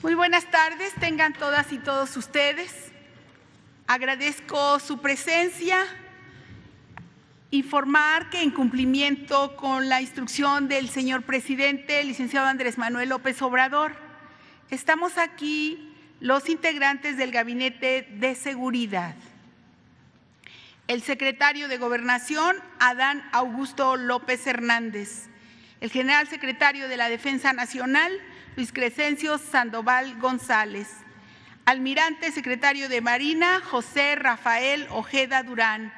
Muy buenas tardes, tengan todas y todos ustedes. Agradezco su presencia. Informar que en cumplimiento con la instrucción del señor presidente, el licenciado Andrés Manuel López Obrador, estamos aquí los integrantes del Gabinete de Seguridad. El secretario de Gobernación, Adán Augusto López Hernández. El general secretario de la Defensa Nacional, Luis Crescencio Sandoval González. Almirante secretario de Marina, José Rafael Ojeda Durán.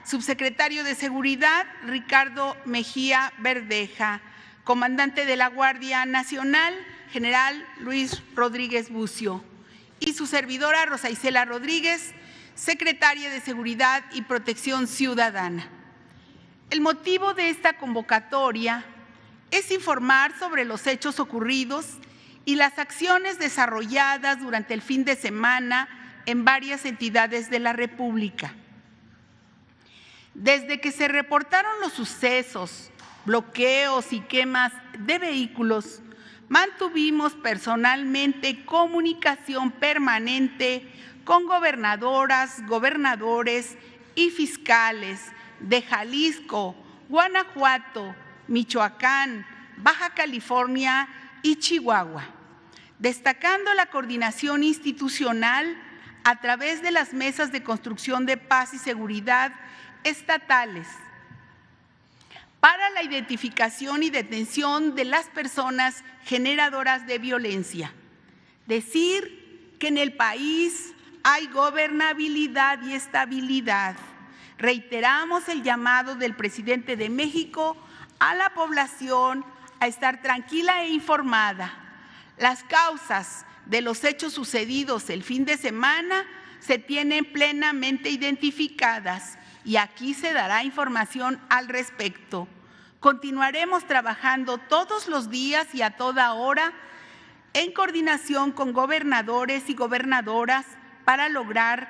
Subsecretario de Seguridad, Ricardo Mejía Verdeja. Comandante de la Guardia Nacional, general Luis Rodríguez Bucio. Y su servidora, Rosa Isela Rodríguez, secretaria de Seguridad y Protección Ciudadana. El motivo de esta convocatoria es informar sobre los hechos ocurridos y las acciones desarrolladas durante el fin de semana en varias entidades de la República. Desde que se reportaron los sucesos, bloqueos y quemas de vehículos, mantuvimos personalmente comunicación permanente con gobernadoras, gobernadores y fiscales de Jalisco, Guanajuato, Michoacán, Baja California y Chihuahua, destacando la coordinación institucional a través de las mesas de construcción de paz y seguridad estatales para la identificación y detención de las personas generadoras de violencia. Decir que en el país hay gobernabilidad y estabilidad. Reiteramos el llamado del presidente de México a la población a estar tranquila e informada. Las causas de los hechos sucedidos el fin de semana se tienen plenamente identificadas y aquí se dará información al respecto. Continuaremos trabajando todos los días y a toda hora en coordinación con gobernadores y gobernadoras para lograr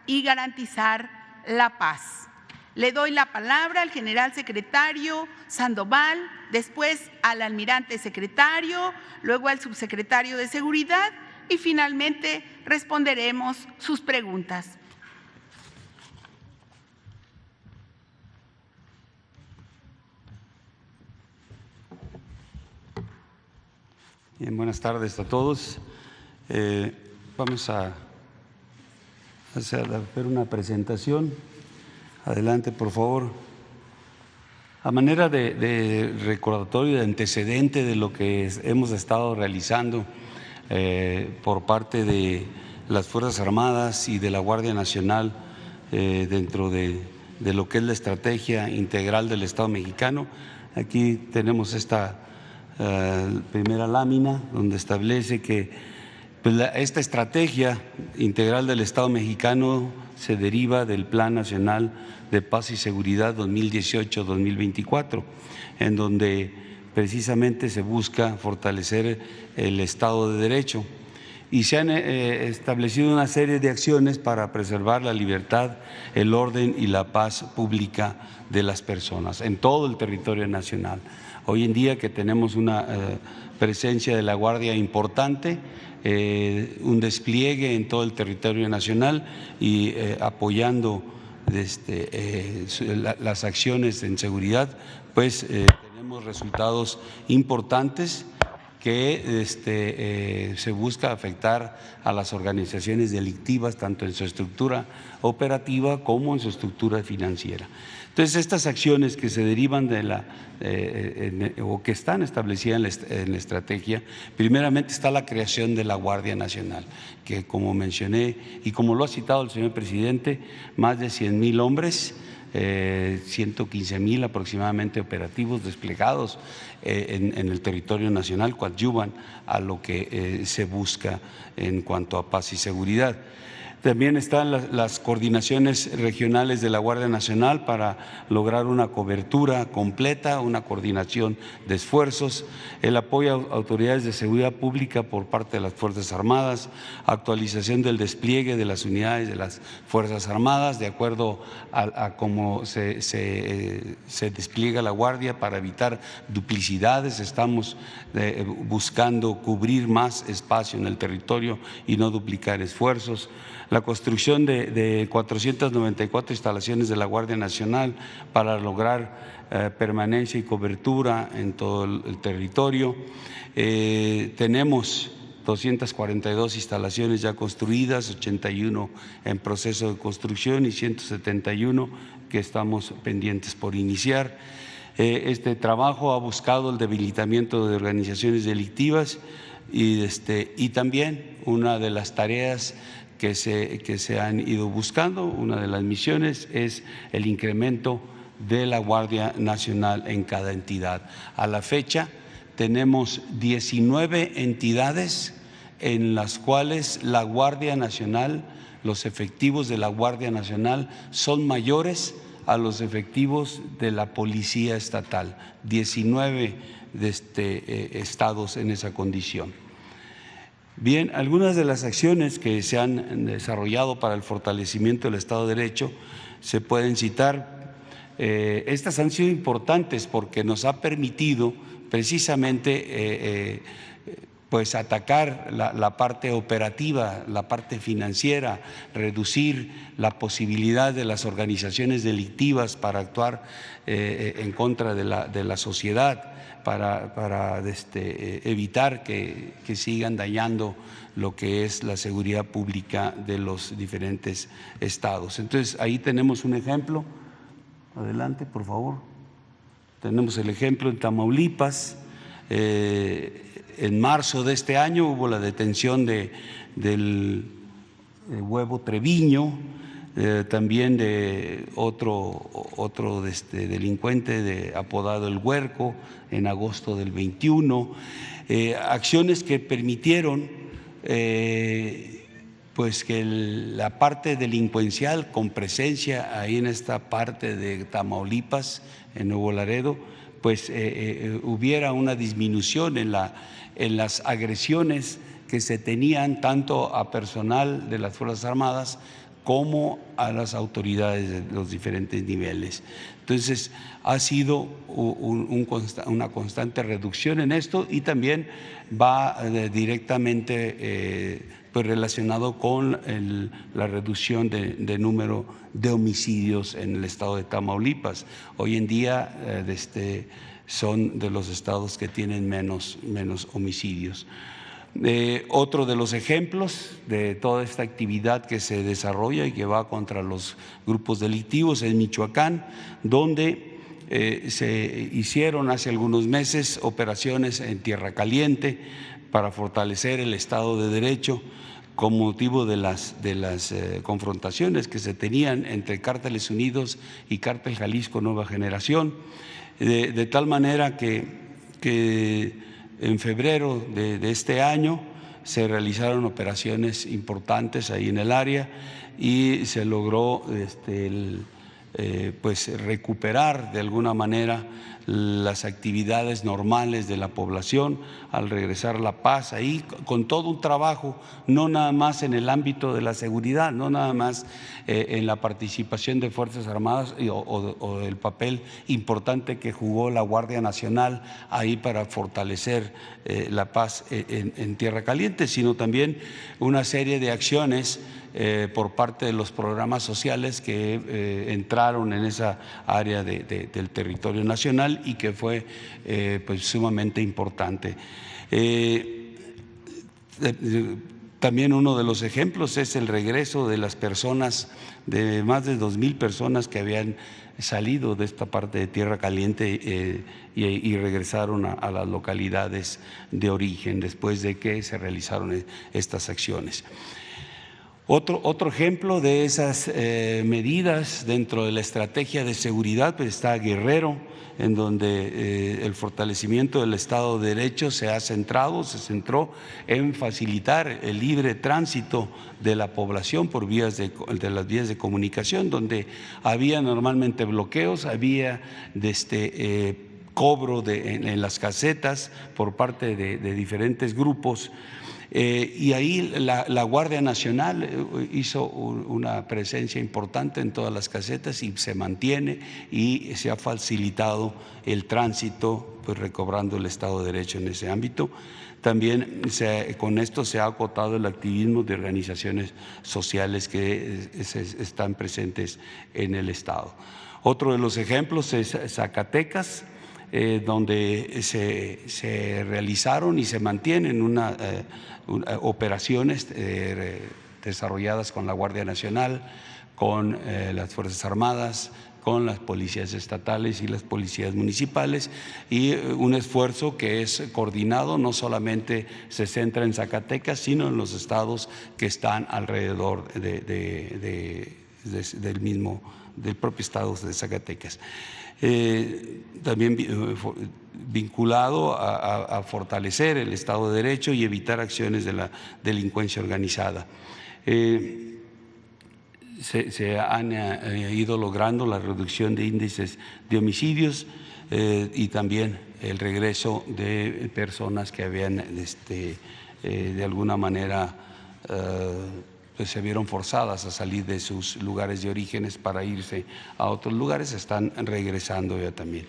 y garantizar la paz. Le doy la palabra al general secretario Sandoval, después al almirante secretario, luego al subsecretario de Seguridad y finalmente responderemos sus preguntas. Bien, buenas tardes a todos. Vamos a hacer una presentación. Adelante, por favor. A manera de recordatorio, de antecedente de lo que hemos estado realizando por parte de las Fuerzas Armadas y de la Guardia Nacional dentro de lo que es la estrategia integral del Estado mexicano. Aquí tenemos esta primera lámina donde establece que esta estrategia integral del Estado mexicano se deriva del Plan Nacional de Paz y Seguridad 2018-2024, en donde precisamente se busca fortalecer el Estado de Derecho y se han establecido una serie de acciones para preservar la libertad, el orden y la paz pública de las personas en todo el territorio nacional. Hoy en día que tenemos una presencia de la Guardia importante, un despliegue en todo el territorio nacional y apoyando las acciones en seguridad, pues tenemos resultados importantes que se busca afectar a las organizaciones delictivas tanto en su estructura operativa como en su estructura financiera. Entonces, estas acciones que se derivan de o que están establecidas en la estrategia, primeramente está la creación de la Guardia Nacional, que como mencioné y como lo ha citado el señor presidente, más de 100,000 hombres, 115,000 aproximadamente operativos desplegados en el territorio nacional, coadyuvan a lo que se busca en cuanto a paz y seguridad. También están las coordinaciones regionales de la Guardia Nacional para lograr una cobertura completa, una coordinación de esfuerzos, el apoyo a autoridades de seguridad pública por parte de las Fuerzas Armadas, actualización del despliegue de las unidades de las Fuerzas Armadas de acuerdo a cómo se despliega la Guardia para evitar duplicidades. Estamos buscando cubrir más espacio en el territorio y no duplicar esfuerzos. La construcción de 494 instalaciones de la Guardia Nacional para lograr permanencia y cobertura en todo el territorio. Tenemos 242 instalaciones ya construidas, 81 en proceso de construcción y 171 que estamos pendientes por iniciar. Este trabajo ha buscado el debilitamiento de organizaciones delictivas y también una de las tareas que se han ido buscando, una de las misiones es el incremento de la Guardia Nacional en cada entidad. A la fecha tenemos 19 entidades en las cuales la Guardia Nacional, los efectivos de la Guardia Nacional son mayores a los efectivos de la Policía Estatal, 19 estados en esa condición. Bien, algunas de las acciones que se han desarrollado para el fortalecimiento del Estado de Derecho se pueden citar. Estas han sido importantes porque nos ha permitido precisamente pues atacar la parte operativa, la parte financiera, reducir la posibilidad de las organizaciones delictivas para actuar en contra de la sociedad, para evitar que sigan dañando lo que es la seguridad pública de los diferentes estados. Entonces, ahí tenemos un ejemplo. Adelante, por favor. Tenemos el ejemplo en Tamaulipas. En marzo de este año hubo la detención del Huevo Treviño, también de otro delincuente apodado El Huerco en agosto del 21, acciones que permitieron pues que la parte delincuencial con presencia ahí en esta parte de Tamaulipas, en Nuevo Laredo, pues hubiera una disminución en las agresiones que se tenían tanto a personal de las Fuerzas Armadas como a las autoridades de los diferentes niveles. Entonces, ha sido una constante reducción en esto y también va directamente pues relacionado con la reducción de número de homicidios en el estado de Tamaulipas. Hoy en día son de los estados que tienen menos homicidios. Otro de los ejemplos de toda esta actividad que se desarrolla y que va contra los grupos delictivos es Michoacán, donde se hicieron hace algunos meses operaciones en Tierra Caliente para fortalecer el Estado de Derecho con motivo de las confrontaciones que se tenían entre Cárteles Unidos y Cártel Jalisco Nueva Generación, de tal manera que en febrero de este año se realizaron operaciones importantes ahí en el área y se logró pues recuperar de alguna manera las actividades normales de la población al regresar la paz ahí, con todo un trabajo, no nada más en el ámbito de la seguridad, no nada más en la participación de Fuerzas Armadas o el papel importante que jugó la Guardia Nacional ahí para fortalecer la paz en Tierra Caliente, sino también una serie de acciones por parte de los programas sociales que entraron en esa área del territorio nacional y que fue pues sumamente importante. También uno de los ejemplos es el regreso de las personas, de más de 2,000 personas que habían salido de esta parte de Tierra Caliente y regresaron a las localidades de origen después de que se realizaron estas acciones. Otro ejemplo de esas medidas dentro de la estrategia de seguridad, pues está Guerrero, en donde el fortalecimiento del Estado de Derecho se centró en facilitar el libre tránsito de la población por de las vías de comunicación, donde había normalmente bloqueos, había cobro en las casetas por parte de diferentes grupos. Y ahí la Guardia Nacional hizo una presencia importante en todas las casetas y se mantiene, y se ha facilitado el tránsito, pues recobrando el Estado de Derecho en ese ámbito. También con esto se ha acotado el activismo de organizaciones sociales que están presentes en el Estado. Otro de los ejemplos es Zacatecas, donde se realizaron y se mantienen operaciones desarrolladas con la Guardia Nacional, con las Fuerzas Armadas, con las policías estatales y las policías municipales, y un esfuerzo que es coordinado, no solamente se centra en Zacatecas, sino en los estados que están alrededor del propio estado de Zacatecas. También vinculado a fortalecer el Estado de Derecho y evitar acciones de la delincuencia organizada. Se han ido logrando la reducción de índices de homicidios y también el regreso de personas que habían de alguna manera pues se vieron forzadas a salir de sus lugares de orígenes para irse a otros lugares, están regresando ya también.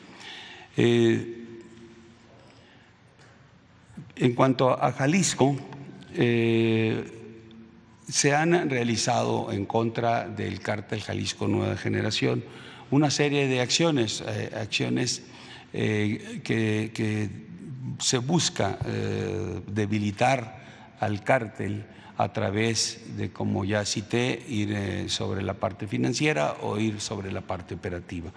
En cuanto a Jalisco, se han realizado en contra del cártel Jalisco Nueva Generación una serie de acciones que se busca debilitar al cártel a través de, como ya cité, ir sobre la parte financiera o ir sobre la parte operativa.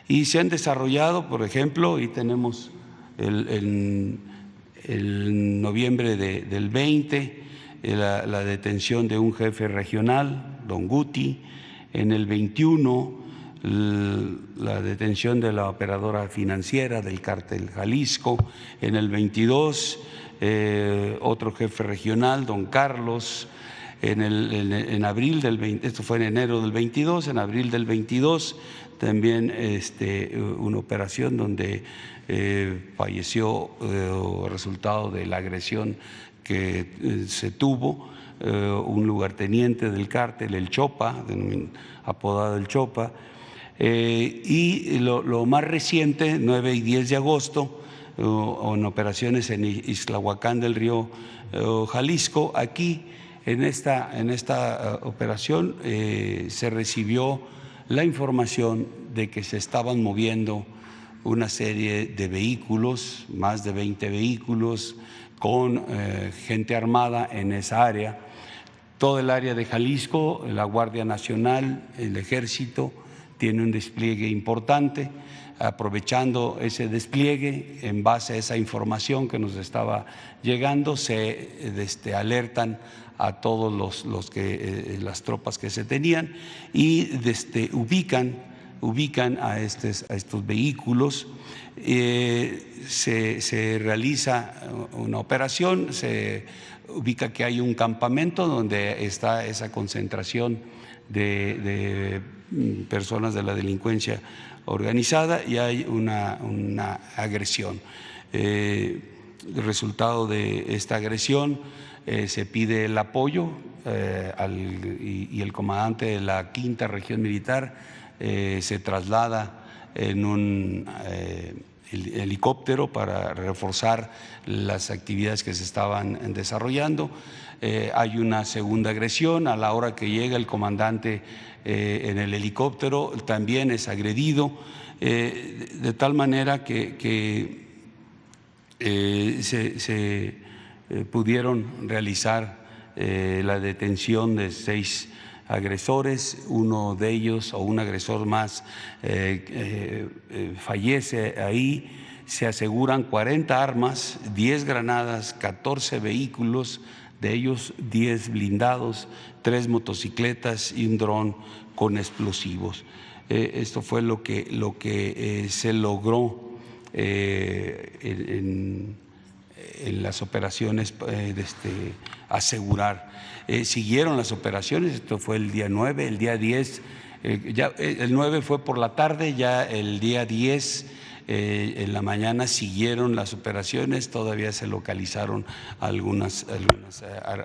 Y se han desarrollado, por ejemplo, y tenemos el noviembre del 20, la detención de un jefe regional, don Guti; en el 21, la detención de la operadora financiera del cártel Jalisco; en el 22, otro jefe regional, don Carlos; en abril del 20, esto fue en enero del 22, en abril del 22 también una operación donde falleció resultado de la agresión que se tuvo un lugarteniente del cártel, el Chopa, apodado el Chopa. Y lo más reciente, 9 y 10 de agosto, en operaciones en Ixtlahuacán del Río, Jalisco. Aquí, en esta operación, se recibió la información de que se estaban moviendo una serie de vehículos, más de 20 vehículos, con gente armada en esa área. Todo el área de Jalisco, la Guardia Nacional, el Ejército, tiene un despliegue importante. Aprovechando ese despliegue, en base a esa información que nos estaba llegando, se alertan a todos las tropas que se tenían y ubican a estos vehículos. Se realiza una operación, se ubica que hay un campamento donde está esa concentración de personas de la delincuencia organizada, y hay una agresión. El resultado de esta agresión, se pide el apoyo y el comandante de la 5ª Región Militar se traslada en un helicóptero para reforzar las actividades que se estaban desarrollando. Hay una segunda agresión. A la hora que llega el comandante en el helicóptero, también es agredido, de tal manera que se pudieron realizar la detención de 6 agresores. Uno de ellos, o un agresor más, fallece ahí. se aseguran 40 armas, 10 granadas, 14 vehículos, de ellos 10 blindados, 3 motocicletas y un dron con explosivos. Esto fue lo que se logró en las operaciones asegurar. Siguieron las operaciones, esto fue el día 9, el día 10, ya el 9 fue por la tarde, ya el día 10 en la mañana siguieron las operaciones, todavía se localizaron algunas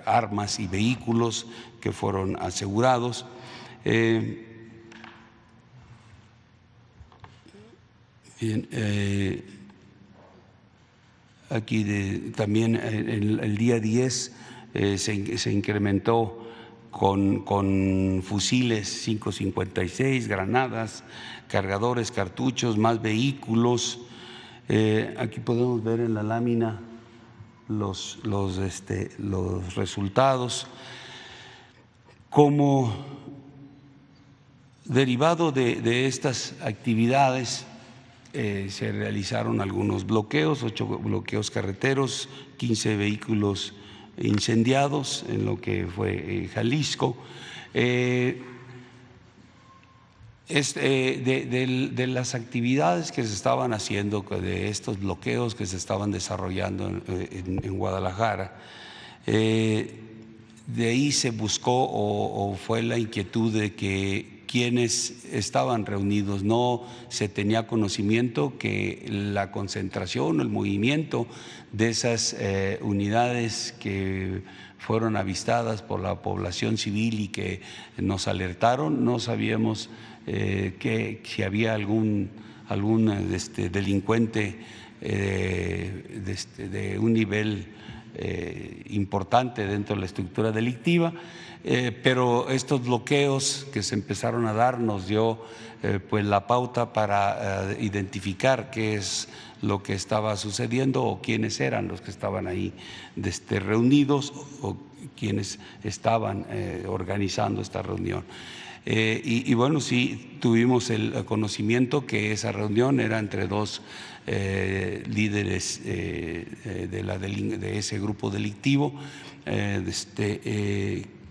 armas y vehículos que fueron asegurados. Bien, aquí también el día 10 se incrementó con fusiles 5.56, granadas, cargadores, cartuchos, más vehículos. Aquí podemos ver en la lámina los resultados. Como derivado de estas actividades, se realizaron algunos bloqueos, 8 bloqueos carreteros, 15 vehículos incendiados en lo que fue Jalisco. De las actividades que se estaban haciendo, de estos bloqueos que se estaban desarrollando en Guadalajara, de ahí se buscó o fue la inquietud de que quienes estaban reunidos no se tenía conocimiento que la concentración o el movimiento de esas unidades que fueron avistadas por la población civil y que nos alertaron, no sabíamos si había algún delincuente de un nivel importante dentro de la estructura delictiva, pero estos bloqueos que se empezaron a dar nos dio pues la pauta para identificar qué es lo que estaba sucediendo o quiénes eran los que estaban ahí reunidos o quienes estaban organizando esta reunión. Y bueno, sí tuvimos el conocimiento que esa reunión era entre dos líderes de ese grupo delictivo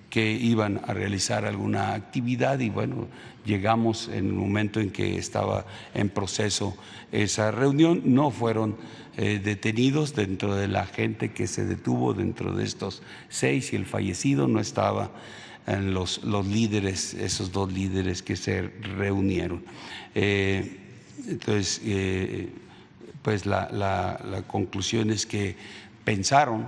que iban a realizar alguna actividad y bueno, llegamos en el momento en que estaba en proceso esa reunión. No fueron detenidos dentro de la gente que se detuvo, dentro de estos 6 y el fallecido no estaba en los líderes, esos 2 líderes que se reunieron. Entonces, pues la conclusión es que pensaron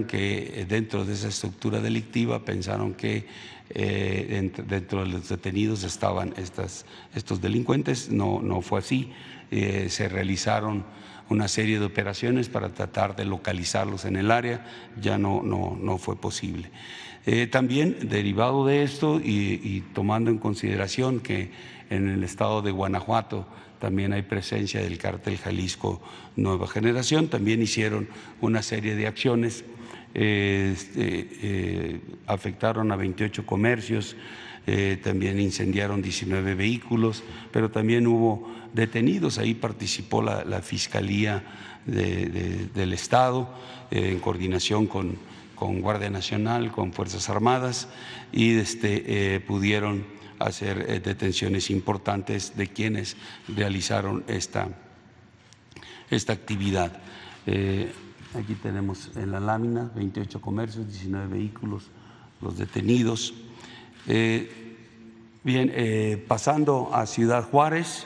que dentro de esa estructura delictiva, pensaron que dentro de los detenidos estaban estos delincuentes. No fue así. Se realizaron una serie de operaciones para tratar de localizarlos en el área, ya no fue posible. También derivado de esto y tomando en consideración que en el estado de Guanajuato también hay presencia del cártel Jalisco Nueva Generación, también hicieron una serie de acciones, afectaron a 28 comercios, también incendiaron 19 vehículos, pero también hubo detenidos. Ahí participó la Fiscalía del Estado en coordinación con Guardia Nacional, con Fuerzas Armadas y pudieron hacer detenciones importantes de quienes realizaron esta actividad. Aquí tenemos en la lámina 28 comercios, 19 vehículos, los detenidos. Bien, pasando a Ciudad Juárez.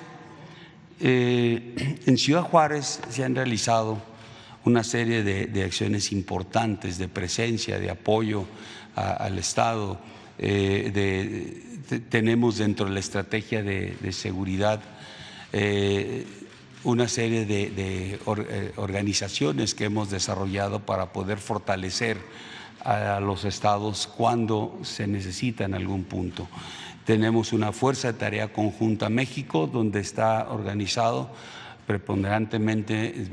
En Ciudad Juárez se han realizado una serie de acciones importantes de presencia, de apoyo al Estado. Tenemos dentro de la estrategia de seguridad una serie de organizaciones que hemos desarrollado para poder fortalecer a los estados cuando se necesita en algún punto. Tenemos una fuerza de tarea conjunta México, donde está organizado preponderantemente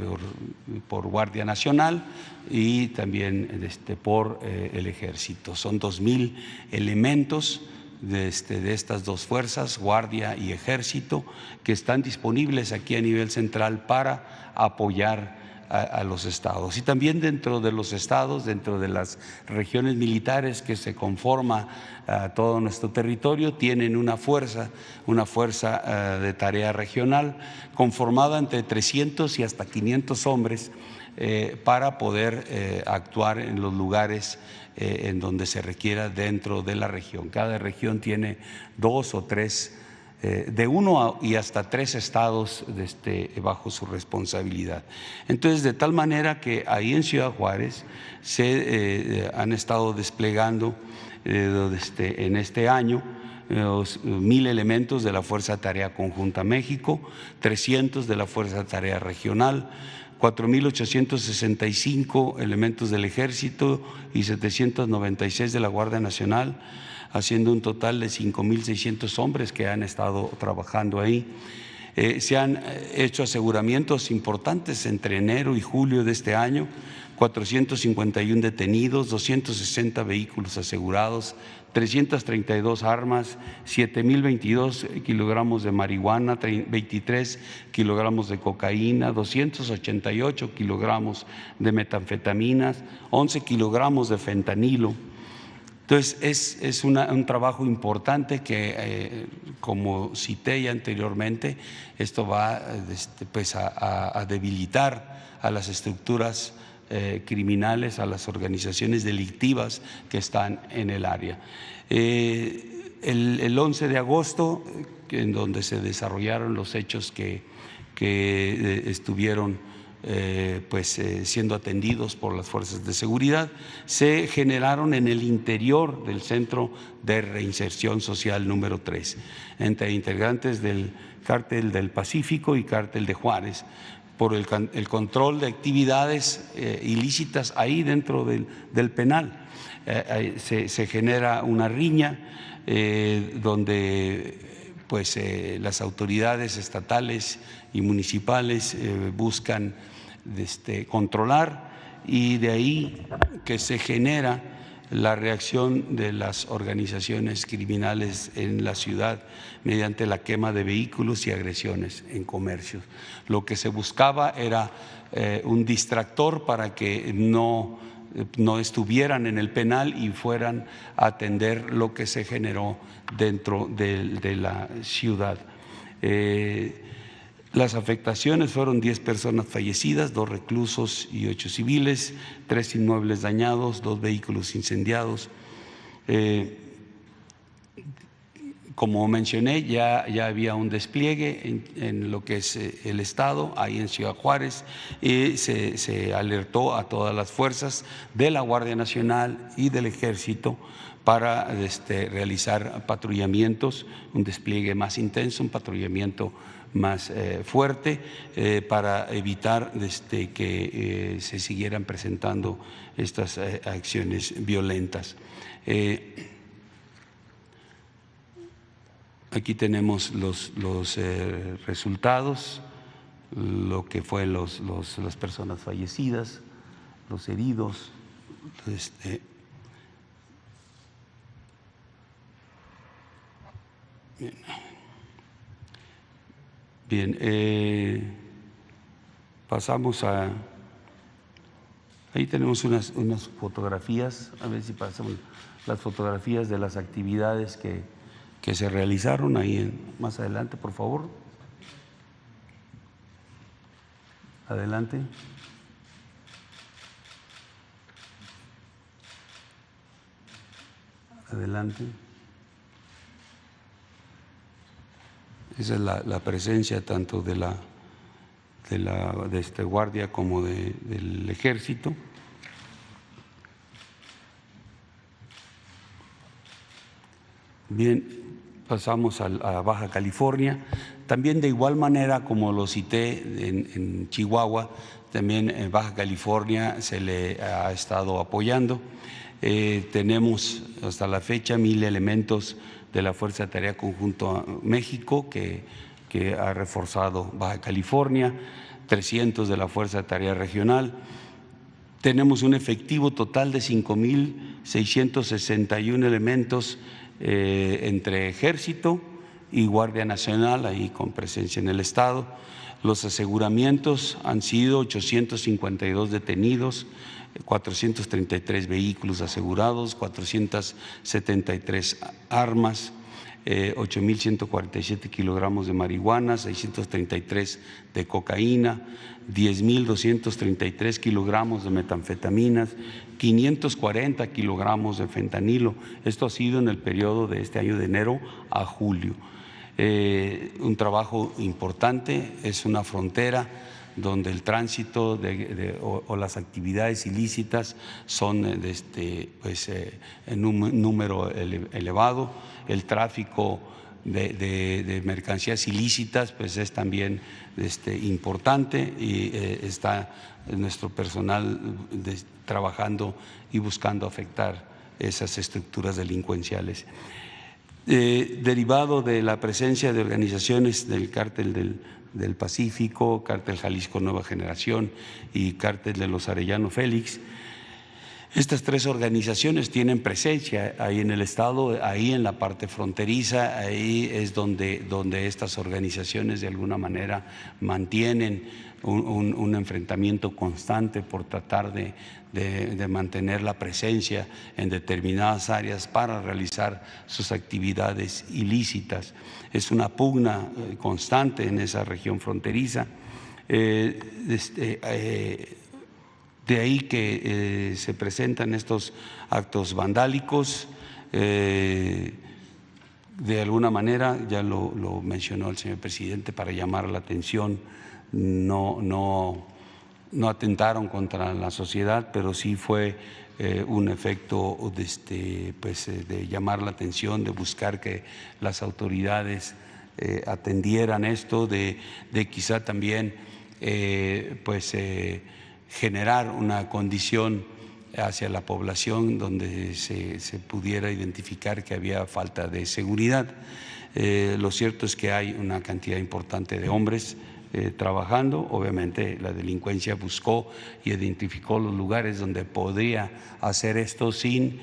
por Guardia Nacional y también por el Ejército. Son 2,000 elementos de estas dos fuerzas, Guardia y Ejército, que están disponibles aquí a nivel central para apoyar a los estados. Y también dentro de los estados, dentro de las regiones militares que se conforma todo nuestro territorio, tienen una fuerza de tarea regional conformada entre 300 y hasta 500 hombres para poder actuar en los lugares en donde se requiera dentro de la región. Cada región tiene 2 o 3, de 1 y hasta 3 estados bajo su responsabilidad. Entonces, de tal manera que ahí en Ciudad Juárez se han estado desplegando en este año 1,000 elementos de la Fuerza de Tarea Conjunta México, 300 de la Fuerza de Tarea Regional, 4,865 elementos del Ejército y 796 de la Guardia Nacional, haciendo un total de 5,600 hombres que han estado trabajando ahí. Se han hecho aseguramientos importantes entre enero y julio de este año, 451 detenidos, 260 vehículos asegurados, 332 armas, 7,022 kilogramos de marihuana, 23 kilogramos de cocaína, 288 kilogramos de metanfetaminas, 11 kilogramos de fentanilo. Entonces, es un trabajo importante que, como cité ya anteriormente, esto va pues a debilitar a las estructuras criminales, a las organizaciones delictivas que están en el área. El 11 de agosto, en donde se desarrollaron los hechos que estuvieron siendo atendidos por las fuerzas de seguridad, se generaron en el interior del Centro de Reinserción Social número 3, entre integrantes del Cártel del Pacífico y Cártel de Juárez, por el control de actividades ilícitas ahí dentro del penal. Se genera una riña donde las autoridades estatales y municipales buscan controlar, y de ahí que se genera la reacción de las organizaciones criminales en la ciudad mediante la quema de vehículos y agresiones en comercios. Lo que se buscaba era un distractor para que no estuvieran en el penal y fueran a atender lo que se generó dentro de la ciudad. Las afectaciones fueron 10 personas fallecidas, 2 reclusos y 8 civiles, 3 inmuebles dañados, 2 vehículos incendiados. Como mencioné, ya había un despliegue en lo que es el Estado, ahí en Ciudad Juárez, y se alertó a todas las fuerzas de la Guardia Nacional y del Ejército para realizar patrullamientos, un despliegue más intenso, un patrullamiento más fuerte, para evitar que se siguieran presentando estas acciones violentas. Aquí tenemos los resultados, lo que fue las personas fallecidas, los heridos. Bien, pasamos a… Ahí tenemos unas fotografías, a ver si pasamos las fotografías de las actividades que se realizaron ahí más adelante, por favor. Adelante. Adelante. Esa es la presencia tanto de esta guardia como del ejército. Bien, pasamos a Baja California. También de igual manera como lo cité en Chihuahua, también en Baja California se le ha estado apoyando. Tenemos hasta la fecha 1,000 elementos de la Fuerza de Tarea Conjunta México que ha reforzado Baja California, 300 de la Fuerza de Tarea Regional. Tenemos un efectivo total de 5,661 elementos entre Ejército y Guardia Nacional, ahí con presencia en el Estado. Los aseguramientos han sido 852 detenidos, 433 vehículos asegurados, 473 armas, 8.147 kilogramos de marihuana, 633 de cocaína, 10.233 kilogramos de metanfetaminas, 540 kilogramos de fentanilo. Esto ha sido en el periodo de este año de enero a julio. Un trabajo importante, es una frontera donde el tránsito o las actividades ilícitas son en un número elevado. El tráfico de mercancías ilícitas pues es también importante, y está nuestro personal trabajando y buscando afectar esas estructuras delincuenciales. Derivado de la presencia de organizaciones del Cártel del Pacífico, Cártel Jalisco Nueva Generación y Cártel de los Arellano Félix, estas tres organizaciones tienen presencia ahí en el Estado, ahí en la parte fronteriza. Ahí es donde estas organizaciones de alguna manera mantienen un enfrentamiento constante por tratar de mantener la presencia en determinadas áreas para realizar sus actividades ilícitas. Es una pugna constante en esa región fronteriza. De ahí que se presentan estos actos vandálicos. De alguna manera, ya lo mencionó el señor presidente, para llamar la atención, no atentaron contra la sociedad, pero sí fue un efecto de llamar la atención, de buscar que las autoridades atendieran esto, de quizá también generar una condición hacia la población donde se pudiera identificar que había falta de seguridad. Lo cierto es que hay una cantidad importante de hombres trabajando. Obviamente la delincuencia buscó y identificó los lugares donde podría hacer esto sin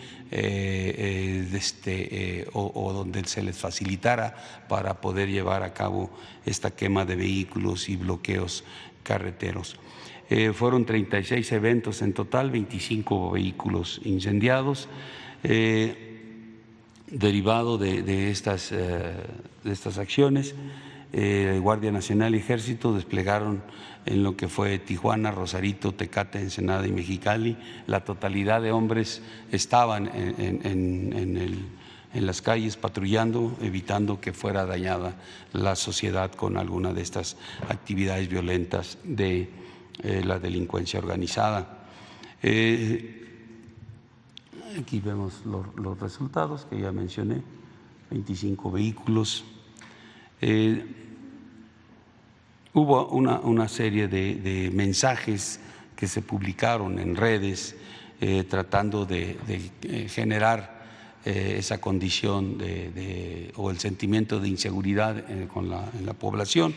o donde se les facilitara para poder llevar a cabo esta quema de vehículos y bloqueos carreteros. Fueron 36 eventos en total, 25 vehículos incendiados. Derivado de estas acciones, Guardia Nacional y Ejército desplegaron en lo que fue Tijuana, Rosarito, Tecate, Ensenada y Mexicali. La totalidad de hombres estaban en las calles patrullando, evitando que fuera dañada la sociedad con alguna de estas actividades violentas de la delincuencia organizada. Aquí vemos los resultados que ya mencioné: 25 vehículos. Hubo una serie de mensajes que se publicaron en redes tratando de generar esa condición o el sentimiento de inseguridad en la población.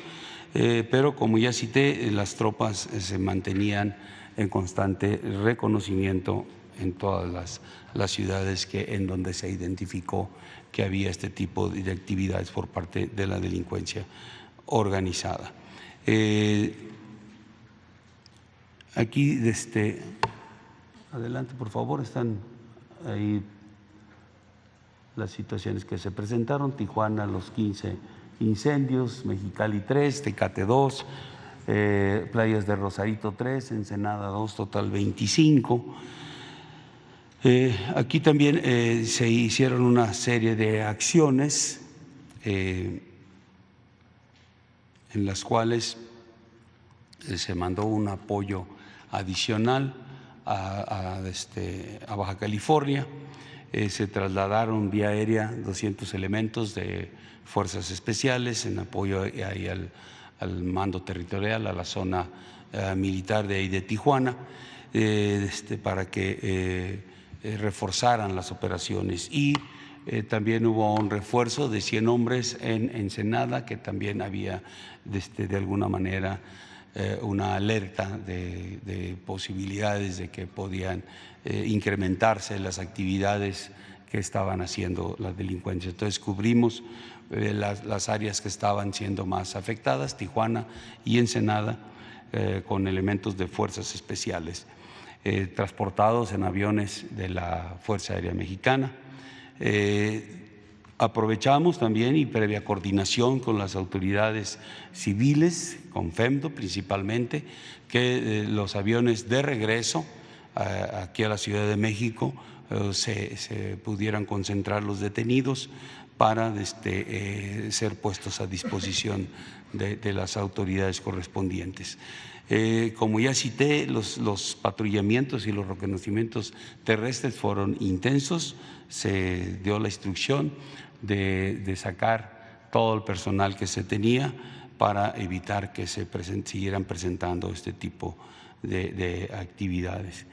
Pero como ya cité, las tropas se mantenían en constante reconocimiento en todas las ciudades en donde se identificó que había este tipo de actividades por parte de la delincuencia organizada. Aquí, adelante por favor, están ahí las situaciones que se presentaron: Tijuana, los 15 incendios, Mexicali 3, Tecate 2, playas de Rosarito 3, Ensenada 2, total 25. Aquí también se hicieron una serie de acciones en las cuales se mandó un apoyo adicional a Baja California. Se trasladaron vía aérea 200 elementos de fuerzas especiales en apoyo ahí al mando territorial, a la zona militar de ahí de Tijuana, para que reforzaran las operaciones. Y también hubo un refuerzo de 100 hombres en Ensenada, que también había de alguna manera una alerta de posibilidades de que podían incrementarse las actividades que estaban haciendo las delincuencias. Entonces cubrimos las áreas que estaban siendo más afectadas, Tijuana y Ensenada, con elementos de fuerzas especiales, transportados en aviones de la Fuerza Aérea Mexicana. Aprovechamos también, y previa coordinación con las autoridades civiles, con FEMDO principalmente, que los aviones de regreso aquí a la Ciudad de México se pudieran concentrar los detenidos para ser puestos a disposición de las autoridades correspondientes. Como ya cité, los patrullamientos y los reconocimientos terrestres fueron intensos. Se dio la instrucción de sacar todo el personal que se tenía para evitar que se siguieran presentando este tipo de actividades.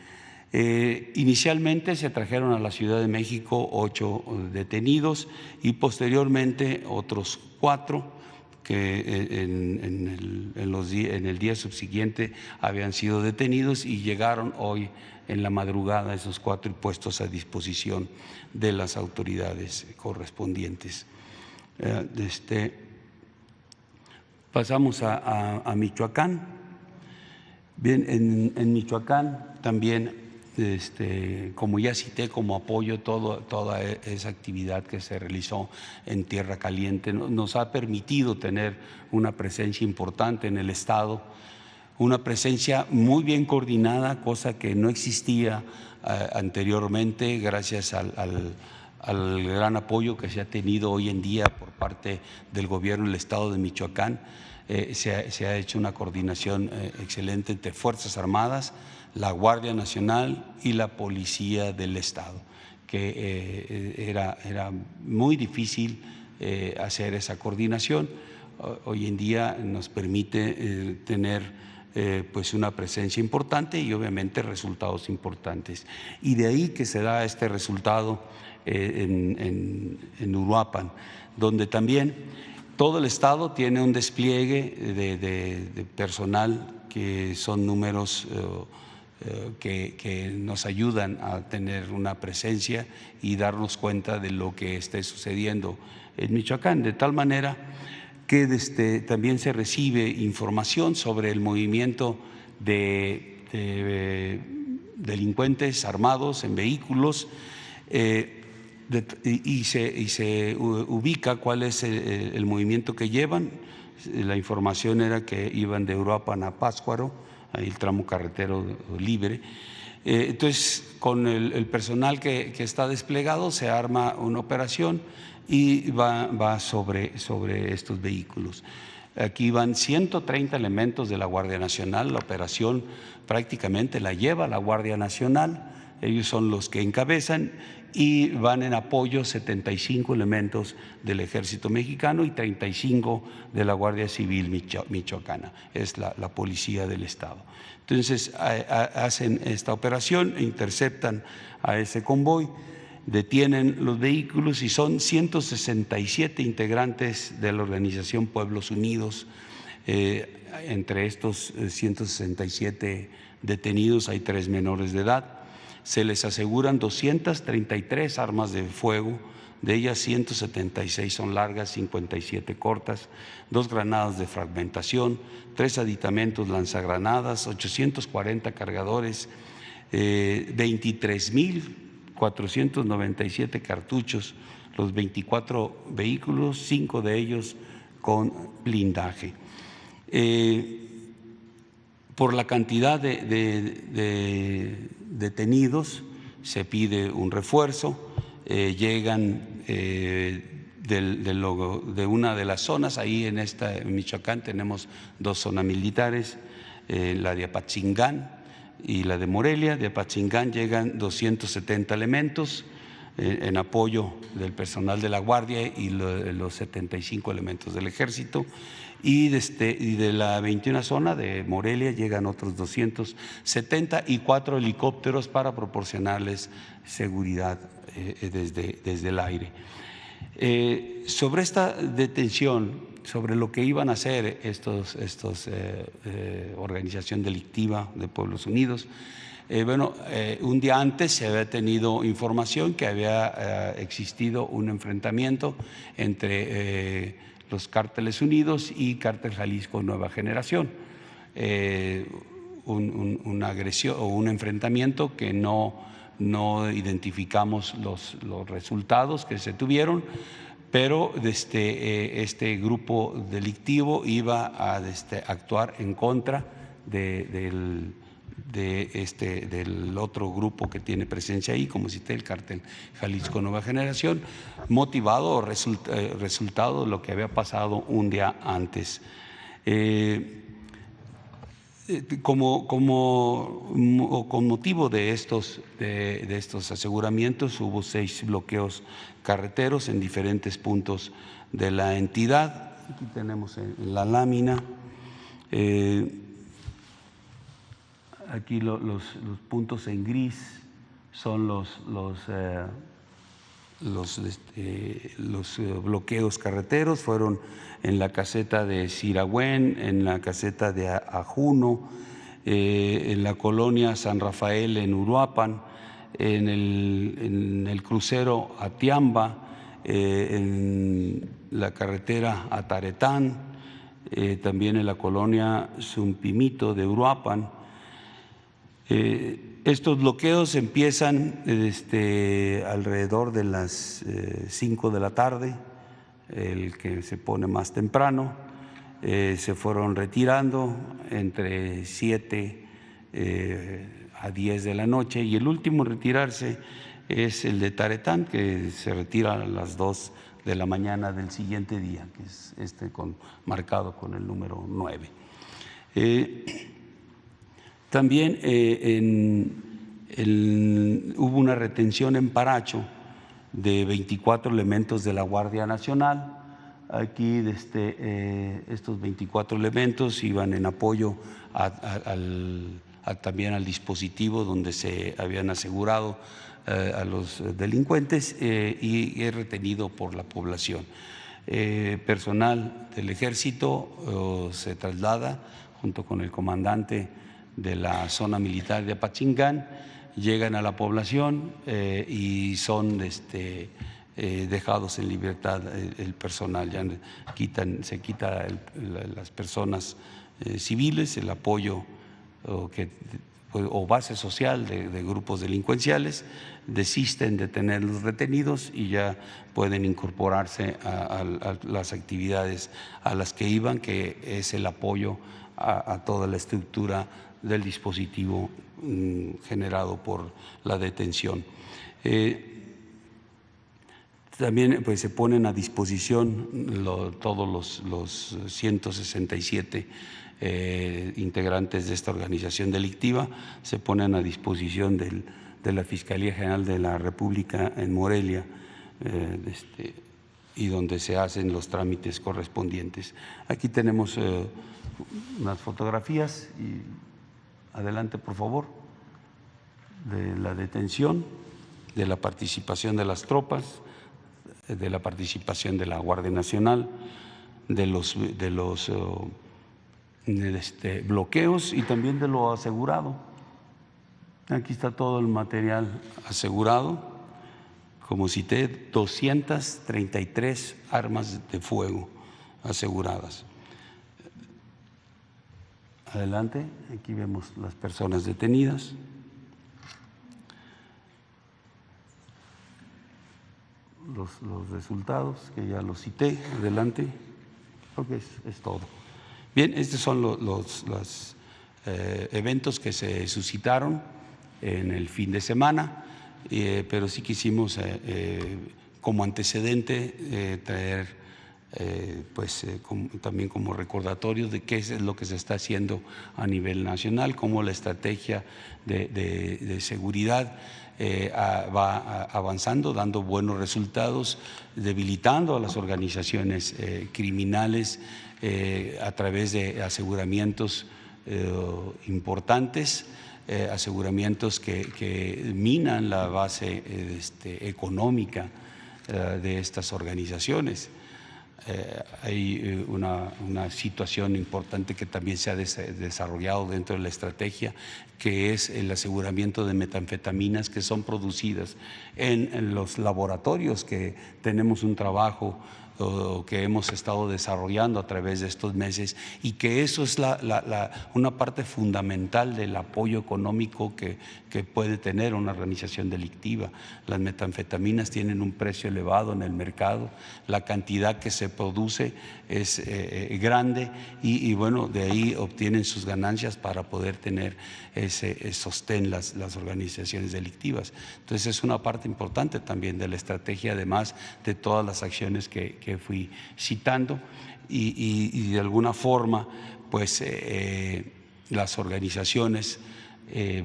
Inicialmente se trajeron a la Ciudad de México 8 detenidos y posteriormente otros 4 que en el día subsiguiente habían sido detenidos y llegaron hoy en la madrugada esos 4 y puestos a disposición de las autoridades correspondientes. Pasamos a Michoacán. Bien, en Michoacán también, como ya cité, como apoyo toda esa actividad que se realizó en Tierra Caliente, nos ha permitido tener una presencia importante en el Estado, una presencia muy bien coordinada, cosa que no existía anteriormente, gracias al gran apoyo que se ha tenido hoy en día por parte del gobierno del Estado de Michoacán. Se ha hecho una coordinación excelente entre Fuerzas Armadas, la Guardia Nacional y la Policía del Estado, que era muy difícil hacer esa coordinación. Hoy en día nos permite tener pues una presencia importante y obviamente resultados importantes. Y de ahí que se da este resultado en Uruapan, donde también todo el Estado tiene un despliegue de personal, que son números que nos ayudan a tener una presencia y darnos cuenta de lo que esté sucediendo en Michoacán, de tal manera que también se recibe información sobre el movimiento de delincuentes armados en vehículos, y se ubica cuál es el movimiento que llevan. La información era que iban de Uruapan a Pátzcuaro, ahí el tramo carretero libre. Entonces, con el personal que está desplegado, se arma una operación y va sobre estos vehículos. Aquí van 130 elementos de la Guardia Nacional. La operación prácticamente la lleva la Guardia Nacional, ellos son los que encabezan, y van en apoyo 75 elementos del Ejército Mexicano y 35 de la Guardia Civil Michoacana, es la Policía del Estado. Entonces hacen esta operación, interceptan a ese convoy, detienen los vehículos y son 167 integrantes de la organización Pueblos Unidos. Entre estos 167 detenidos hay 3 menores de edad. Se les aseguran 233 armas de fuego, de ellas 176 son largas, 57 cortas, 2 granadas de fragmentación, 3 aditamentos lanzagranadas, 840 cargadores, 23.497 cartuchos, los 24 vehículos, 5 de ellos con blindaje. Por la cantidad de detenidos se pide un refuerzo, llegan de una de las zonas, ahí en Michoacán tenemos 2 zonas militares, la de Apatzingán y la de Morelia. De Apatzingán llegan 270 elementos en apoyo del personal de la Guardia y los 75 elementos del Ejército. Y de la 21 zona de Morelia llegan otros 270 y 4 helicópteros para proporcionarles seguridad desde el aire. Sobre esta detención, sobre lo que iban a hacer estos organización delictiva de Pueblos Unidos, Un día antes se había tenido información que había existido un enfrentamiento entre los Cárteles Unidos y Cártel Jalisco Nueva Generación, una agresión o un enfrentamiento que no identificamos los resultados que se tuvieron, pero este grupo delictivo iba a actuar en contra del otro grupo que tiene presencia ahí, como cité, el Cártel Jalisco Nueva Generación, motivado o resultado de lo que había pasado un día antes. Con motivo de estos aseguramientos hubo 6 bloqueos carreteros en diferentes puntos de la entidad. Aquí tenemos en la lámina. Aquí los puntos en gris son los bloqueos carreteros. Fueron en la caseta de Siragüen, en la caseta de Ajuno, en la colonia San Rafael en Uruapan, en el crucero Atiamba, en la carretera Ataretán, también en la colonia Zumpimito de Uruapan. Estos bloqueos empiezan alrededor de las 5 de la tarde, el que se pone más temprano, se fueron retirando entre 7 a 10 de la noche, y el último en retirarse es el de Taretán, que se retira a las 2 de la mañana del siguiente día, que es marcado con el número 9. También hubo una retención en Paracho de 24 elementos de la Guardia Nacional. Aquí estos 24 elementos iban en apoyo también al dispositivo donde se habían asegurado a los delincuentes, y es retenido por la población. Personal del Ejército se traslada junto con el comandante de la zona militar de Apachingán, llegan a la población y son dejados en libertad el personal. Ya se quita las personas civiles, el apoyo o base social de grupos delincuenciales, desisten de tenerlos retenidos y ya pueden incorporarse a las actividades a las que iban, que es el apoyo a toda la estructura del dispositivo generado por la detención. También pues, se ponen a disposición todos los 167 integrantes de esta organización delictiva, se ponen a disposición de la Fiscalía General de la República en Morelia, y donde se hacen los trámites correspondientes. Aquí tenemos unas fotografías, y adelante por favor, de la detención, de la participación de las tropas, de la participación de la Guardia Nacional, de los bloqueos y también de lo asegurado. Aquí está todo el material asegurado. Como cité, 233 armas de fuego aseguradas. Adelante, aquí vemos las personas detenidas. Los resultados, que ya los cité. Adelante, creo que es todo. Bien, estos son los eventos que se suscitaron en el fin de semana, pero sí quisimos como antecedente traer también como recordatorio de qué es lo que se está haciendo a nivel nacional, cómo la estrategia de seguridad va avanzando, dando buenos resultados, debilitando a las organizaciones criminales a través de aseguramientos importantes, aseguramientos que minan la base económica de estas organizaciones. hay una situación importante que también se ha desarrollado dentro de la estrategia, que es el aseguramiento de metanfetaminas que son producidas en los laboratorios, que tenemos un trabajo que hemos estado desarrollando a través de estos meses, y que eso es una parte fundamental del apoyo económico que puede tener una organización delictiva. Las metanfetaminas tienen un precio elevado en el mercado, la cantidad que se produce es grande y bueno, de ahí obtienen sus ganancias para poder tener ese sostén las organizaciones delictivas. Entonces es una parte importante también de la estrategia, además de todas las acciones que fui citando, y de alguna forma pues las organizaciones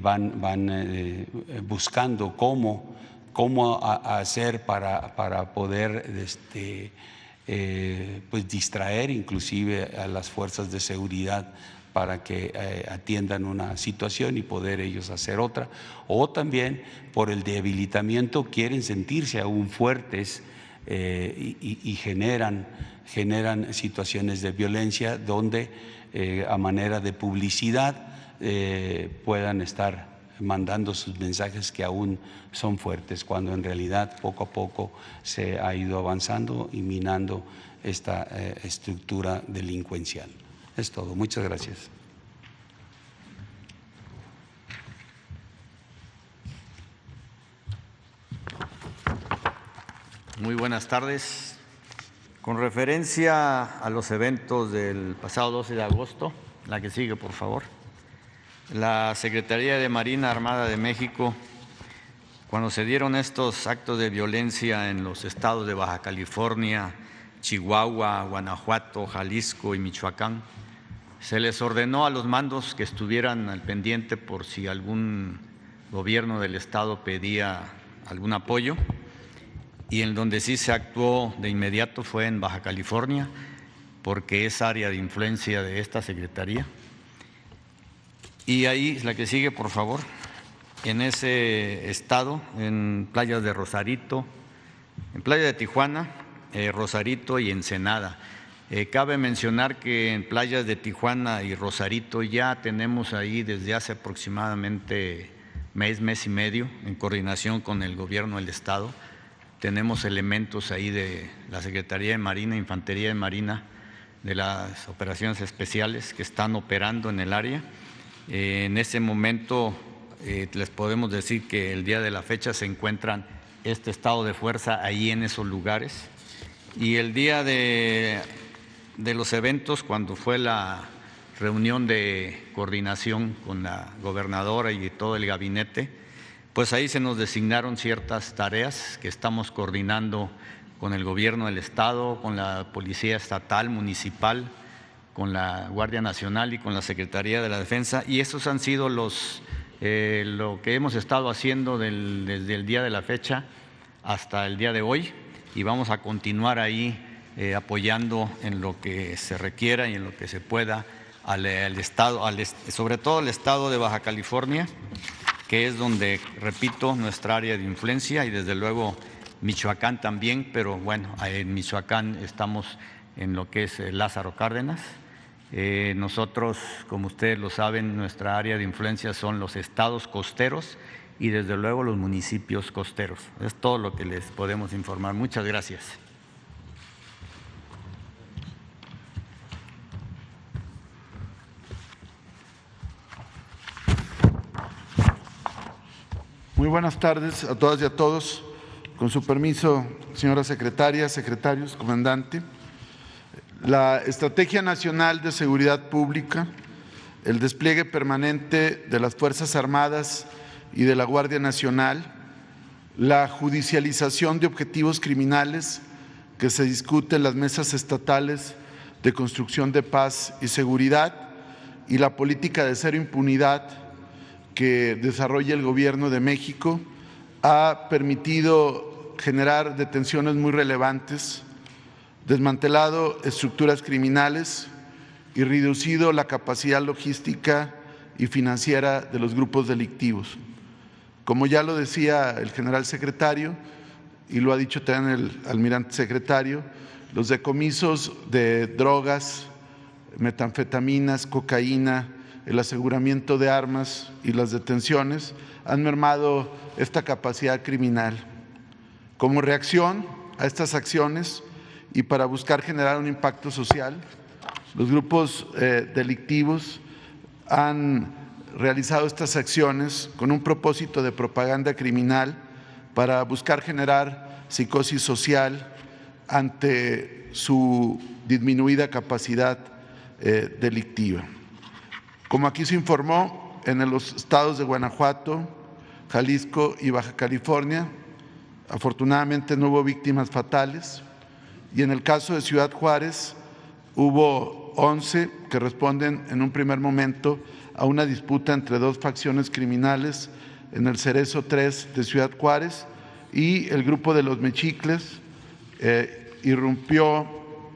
van buscando cómo hacer para poder pues distraer inclusive a las fuerzas de seguridad para que atiendan una situación y poder ellos hacer otra, o también por el debilitamiento quieren sentirse aún fuertes y generan situaciones de violencia donde a manera de publicidad puedan estar mandando sus mensajes que aún son fuertes, cuando en realidad poco a poco se ha ido avanzando y minando esta estructura delincuencial. Es todo. Muchas gracias. Muy buenas tardes. Con referencia a los eventos del pasado 12 de agosto, la que sigue, por favor. La Secretaría de Marina Armada de México, cuando se dieron estos actos de violencia en los estados de Baja California, Chihuahua, Guanajuato, Jalisco y Michoacán, se les ordenó a los mandos que estuvieran al pendiente por si algún gobierno del estado pedía algún apoyo, y en donde sí se actuó de inmediato fue en Baja California, porque es área de influencia de esta Secretaría. Y ahí, la que sigue, por favor, en ese estado, en playas de Rosarito, en playa de Tijuana, Rosarito y Ensenada. Cabe mencionar que en playas de Tijuana y Rosarito ya tenemos ahí desde hace aproximadamente mes y medio, en coordinación con el gobierno del estado, tenemos elementos ahí de la Secretaría de Marina, Infantería de Marina, de las operaciones especiales que están operando en el área. En ese momento les podemos decir que el día de la fecha se encuentran este estado de fuerza ahí en esos lugares, y el día de los eventos, cuando fue la reunión de coordinación con la gobernadora y todo el gabinete, pues ahí se nos designaron ciertas tareas que estamos coordinando con el gobierno del estado, con la Policía Estatal, Municipal, con la Guardia Nacional y con la Secretaría de la Defensa, y esos han sido lo que hemos estado haciendo desde el día de la fecha hasta el día de hoy, y vamos a continuar ahí apoyando en lo que se requiera y en lo que se pueda al estado, sobre todo al estado de Baja California, que es donde, repito, nuestra área de influencia, y desde luego Michoacán también, pero bueno, en Michoacán estamos en lo que es Lázaro Cárdenas. Nosotros, como ustedes lo saben, nuestra área de influencia son los estados costeros y desde luego los municipios costeros. Es todo lo que les podemos informar. Muchas gracias. Muy buenas tardes a todas y a todos. Con su permiso, señora secretaria, secretarios, comandante. La Estrategia Nacional de Seguridad Pública, el despliegue permanente de las Fuerzas Armadas y de la Guardia Nacional, la judicialización de objetivos criminales que se discute en las mesas estatales de construcción de paz y seguridad, y la política de cero impunidad que desarrolla el Gobierno de México ha permitido generar detenciones muy relevantes, desmantelado estructuras criminales y reducido la capacidad logística y financiera de los grupos delictivos. Como ya lo decía el general secretario y lo ha dicho también el almirante secretario, los decomisos de drogas, metanfetaminas, cocaína, el aseguramiento de armas y las detenciones han mermado esta capacidad criminal. Como reacción a estas acciones y para buscar generar un impacto social, los grupos delictivos han realizado estas acciones con un propósito de propaganda criminal para buscar generar psicosis social ante su disminuida capacidad delictiva. Como aquí se informó, en los estados de Guanajuato, Jalisco y Baja California, afortunadamente no hubo víctimas fatales, y en el caso de Ciudad Juárez hubo 11 que responden en un primer momento a una disputa entre dos facciones criminales en el Cerezo 3 de Ciudad Juárez, y el grupo de los Mexicles irrumpió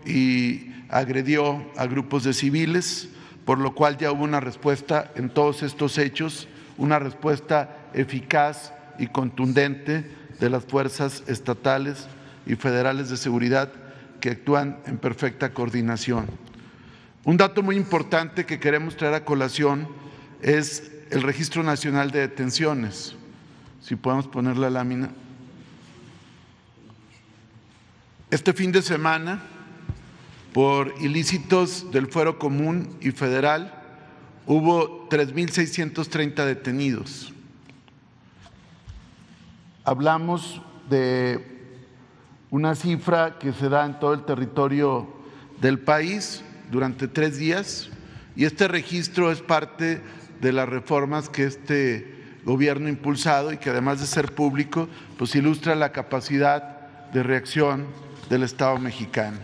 y agredió a grupos de civiles, por lo cual ya hubo una respuesta en todos estos hechos, una respuesta eficaz y contundente de las fuerzas estatales y federales de seguridad que actúan en perfecta coordinación. Un dato muy importante que queremos traer a colación es el Registro Nacional de Detenciones. Si podemos poner la lámina. Este fin de semana, por ilícitos del Fuero Común y Federal, hubo 3,630 detenidos. Hablamos de una cifra que se da en todo el territorio del país durante 3 días, y este registro es parte de las reformas que este gobierno ha impulsado y que, además de ser público, pues ilustra la capacidad de reacción del Estado mexicano.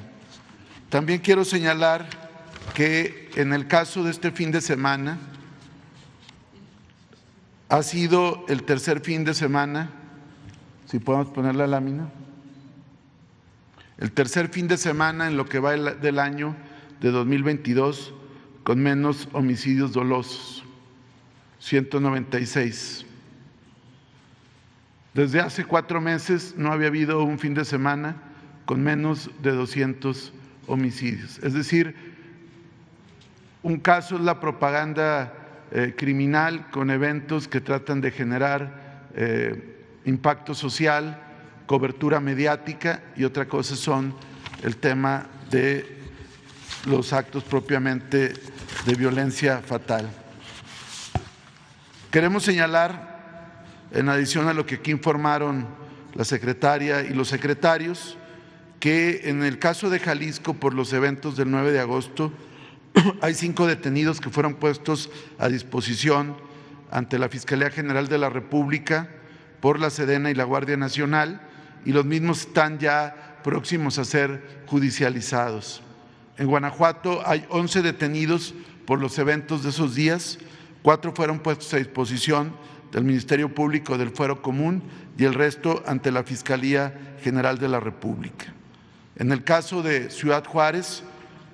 También quiero señalar que en el caso de este fin de semana ha sido el tercer fin de semana, si podemos poner la lámina, el tercer fin de semana en lo que va del año de 2022 con menos homicidios dolosos, 196. Desde hace 4 meses no había habido un fin de semana con menos de 200 homicidios. Es decir, un caso es la propaganda criminal con eventos que tratan de generar impacto social, cobertura mediática, y otra cosa son el tema de los actos propiamente de violencia fatal. Queremos señalar, en adición a lo que aquí informaron la secretaria y los secretarios, que en el caso de Jalisco, por los eventos del 9 de agosto, hay 5 detenidos que fueron puestos a disposición ante la Fiscalía General de la República por la Sedena y la Guardia Nacional, y los mismos están ya próximos a ser judicializados. En Guanajuato hay 11 detenidos por los eventos de esos días, 4 fueron puestos a disposición del Ministerio Público del Fuero Común y el resto ante la Fiscalía General de la República. En el caso de Ciudad Juárez,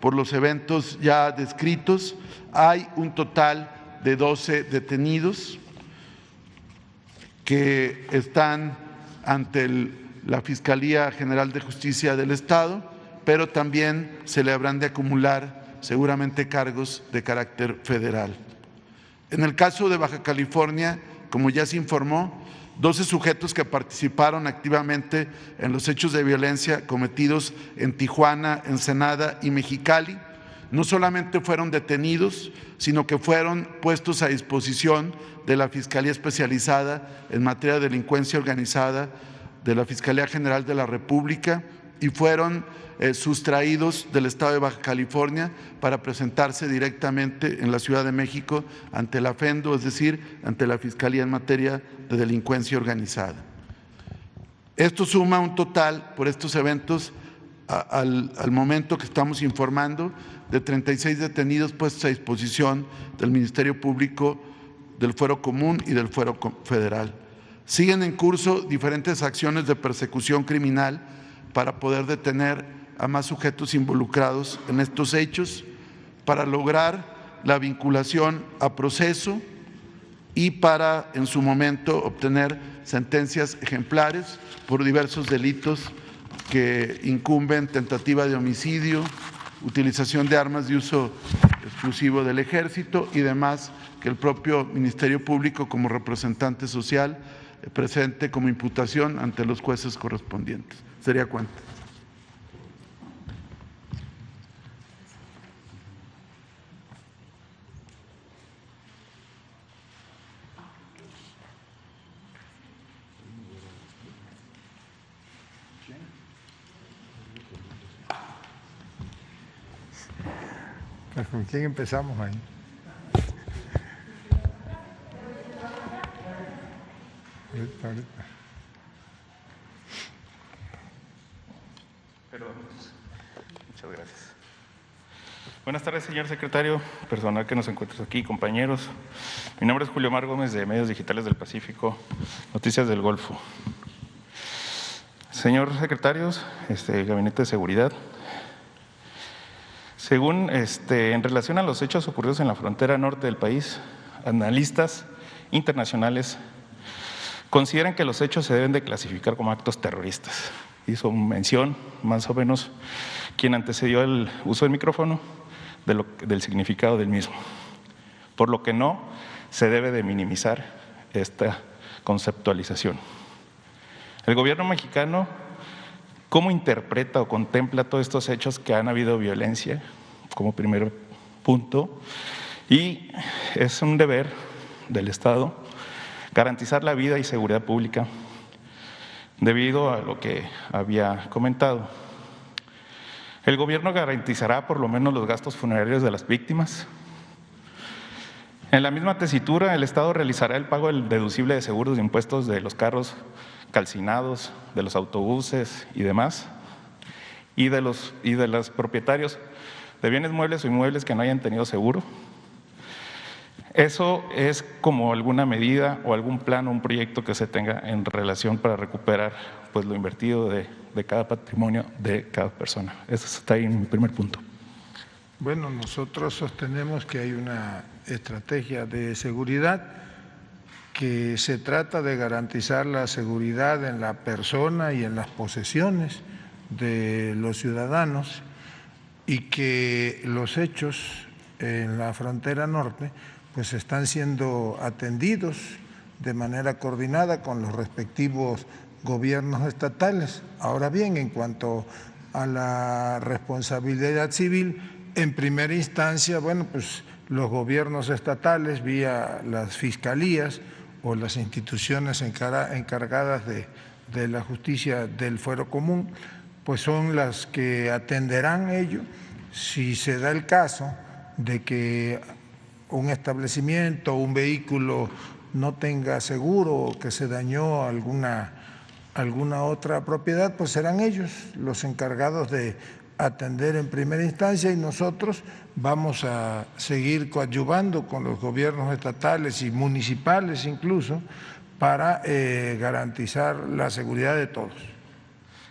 por los eventos ya descritos, hay un total de 12 detenidos que están ante la Fiscalía General de Justicia del Estado, pero también se le habrán de acumular seguramente cargos de carácter federal. En el caso de Baja California, como ya se informó, 12 sujetos que participaron activamente en los hechos de violencia cometidos en Tijuana, Ensenada y Mexicali, no solamente fueron detenidos, sino que fueron puestos a disposición de la Fiscalía Especializada en materia de delincuencia organizada de la Fiscalía General de la República y fueron sustraídos del Estado de Baja California para presentarse directamente en la Ciudad de México ante la FENDO, es decir, ante la Fiscalía en materia de delincuencia organizada. Esto suma un total, por estos eventos, al momento que estamos informando, de 36 detenidos puestos a disposición del Ministerio Público, del Fuero Común y del Fuero Federal. Siguen en curso diferentes acciones de persecución criminal para poder detener a más sujetos involucrados en estos hechos, para lograr la vinculación a proceso y para, en su momento, obtener sentencias ejemplares por diversos delitos que incumben tentativa de homicidio, utilización de armas de uso exclusivo del Ejército y demás que el propio Ministerio Público como representante social presente como imputación ante los jueces correspondientes. Sería cuanto. ¿Con quién empezamos ahí? Ahorita. Perdón. Muchas gracias. Buenas tardes, señor secretario, personal que nos encuentra aquí, compañeros. Mi nombre es Julio Mar Gómez, de Medios Digitales del Pacífico, Noticias del Golfo. Señor secretario, Gabinete de Seguridad, según en relación a los hechos ocurridos en la frontera norte del país, analistas internacionales consideran que los hechos se deben de clasificar como actos terroristas. Hizo mención, más o menos, quien antecedió el uso del micrófono, del significado del mismo, por lo que no se debe de minimizar esta conceptualización. El gobierno mexicano, ¿cómo interpreta o contempla todos estos hechos que han habido violencia como primer punto? Y es un deber del Estado garantizar la vida y seguridad pública debido a lo que había comentado. El gobierno garantizará por lo menos los gastos funerarios de las víctimas. En la misma tesitura, el Estado realizará el pago del deducible de seguros de impuestos de los carros calcinados, de los autobuses y demás, y de los propietarios de bienes muebles o inmuebles que no hayan tenido seguro. Eso es como alguna medida o algún plan o un proyecto que se tenga en relación para recuperar pues, lo invertido de cada patrimonio de cada persona. Eso está ahí en mi primer punto. Bueno, nosotros sostenemos que hay una estrategia de seguridad que se trata de garantizar la seguridad en la persona y en las posesiones de los ciudadanos y que los hechos en la frontera norte pues están siendo atendidos de manera coordinada con los respectivos gobiernos estatales. Ahora bien, en cuanto a la responsabilidad civil, en primera instancia, bueno, pues los gobiernos estatales vía las fiscalías o las instituciones encargadas de la justicia del fuero común, pues son las que atenderán ello si se da el caso de que un establecimiento o un vehículo no tenga seguro o que se dañó alguna otra propiedad, pues serán ellos los encargados de atender en primera instancia y nosotros vamos a seguir coadyuvando con los gobiernos estatales y municipales incluso para garantizar la seguridad de todos.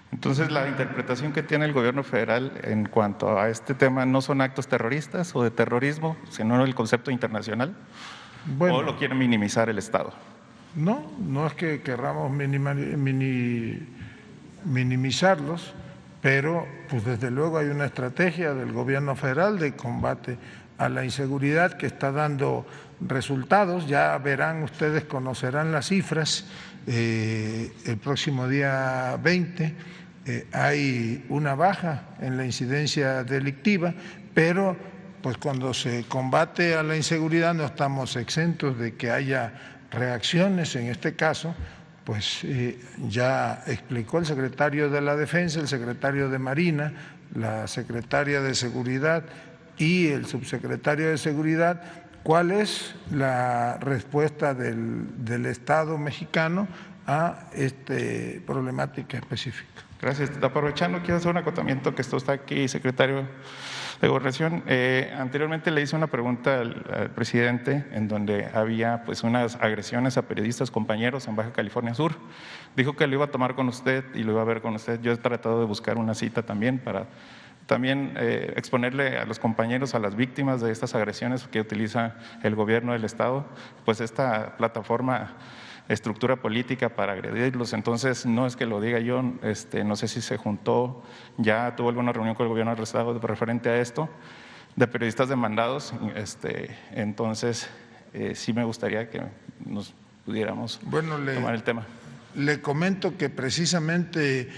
Entonces, la interpretación que tiene el gobierno federal en cuanto a este tema no son actos terroristas o de terrorismo, sino el concepto internacional, bueno, ¿o lo quiere minimizar el Estado? No, no es que querramos minimizarlos, pero pues desde luego hay una estrategia del gobierno federal de combate a la inseguridad que está dando resultados. Ya verán ustedes, conocerán las cifras el próximo día 20. Hay una baja en la incidencia delictiva, pero pues cuando se combate a la inseguridad no estamos exentos de que haya reacciones. En este caso, pues ya explicó el secretario de la Defensa, el secretario de Marina, la secretaria de Seguridad y el subsecretario de Seguridad cuál es la respuesta del Estado mexicano a esta problemática específica. Gracias. Aprovechando, quiero hacer un acotamiento que esto está aquí, secretario de Gobernación. Anteriormente le hice una pregunta al presidente en donde había pues unas agresiones a periodistas compañeros en Baja California Sur. Dijo que lo iba a tomar con usted y lo iba a ver con usted. Yo he tratado de buscar una cita también para exponerle a los compañeros, a las víctimas de estas agresiones que utiliza el gobierno del Estado, pues esta plataforma estructura política para agredirlos. Entonces, no es que lo diga yo, no sé si se juntó, ya tuvo alguna reunión con el gobierno del estado referente a esto, de periodistas demandados. Entonces, sí me gustaría que nos pudiéramos tomar el tema. Le comento que precisamente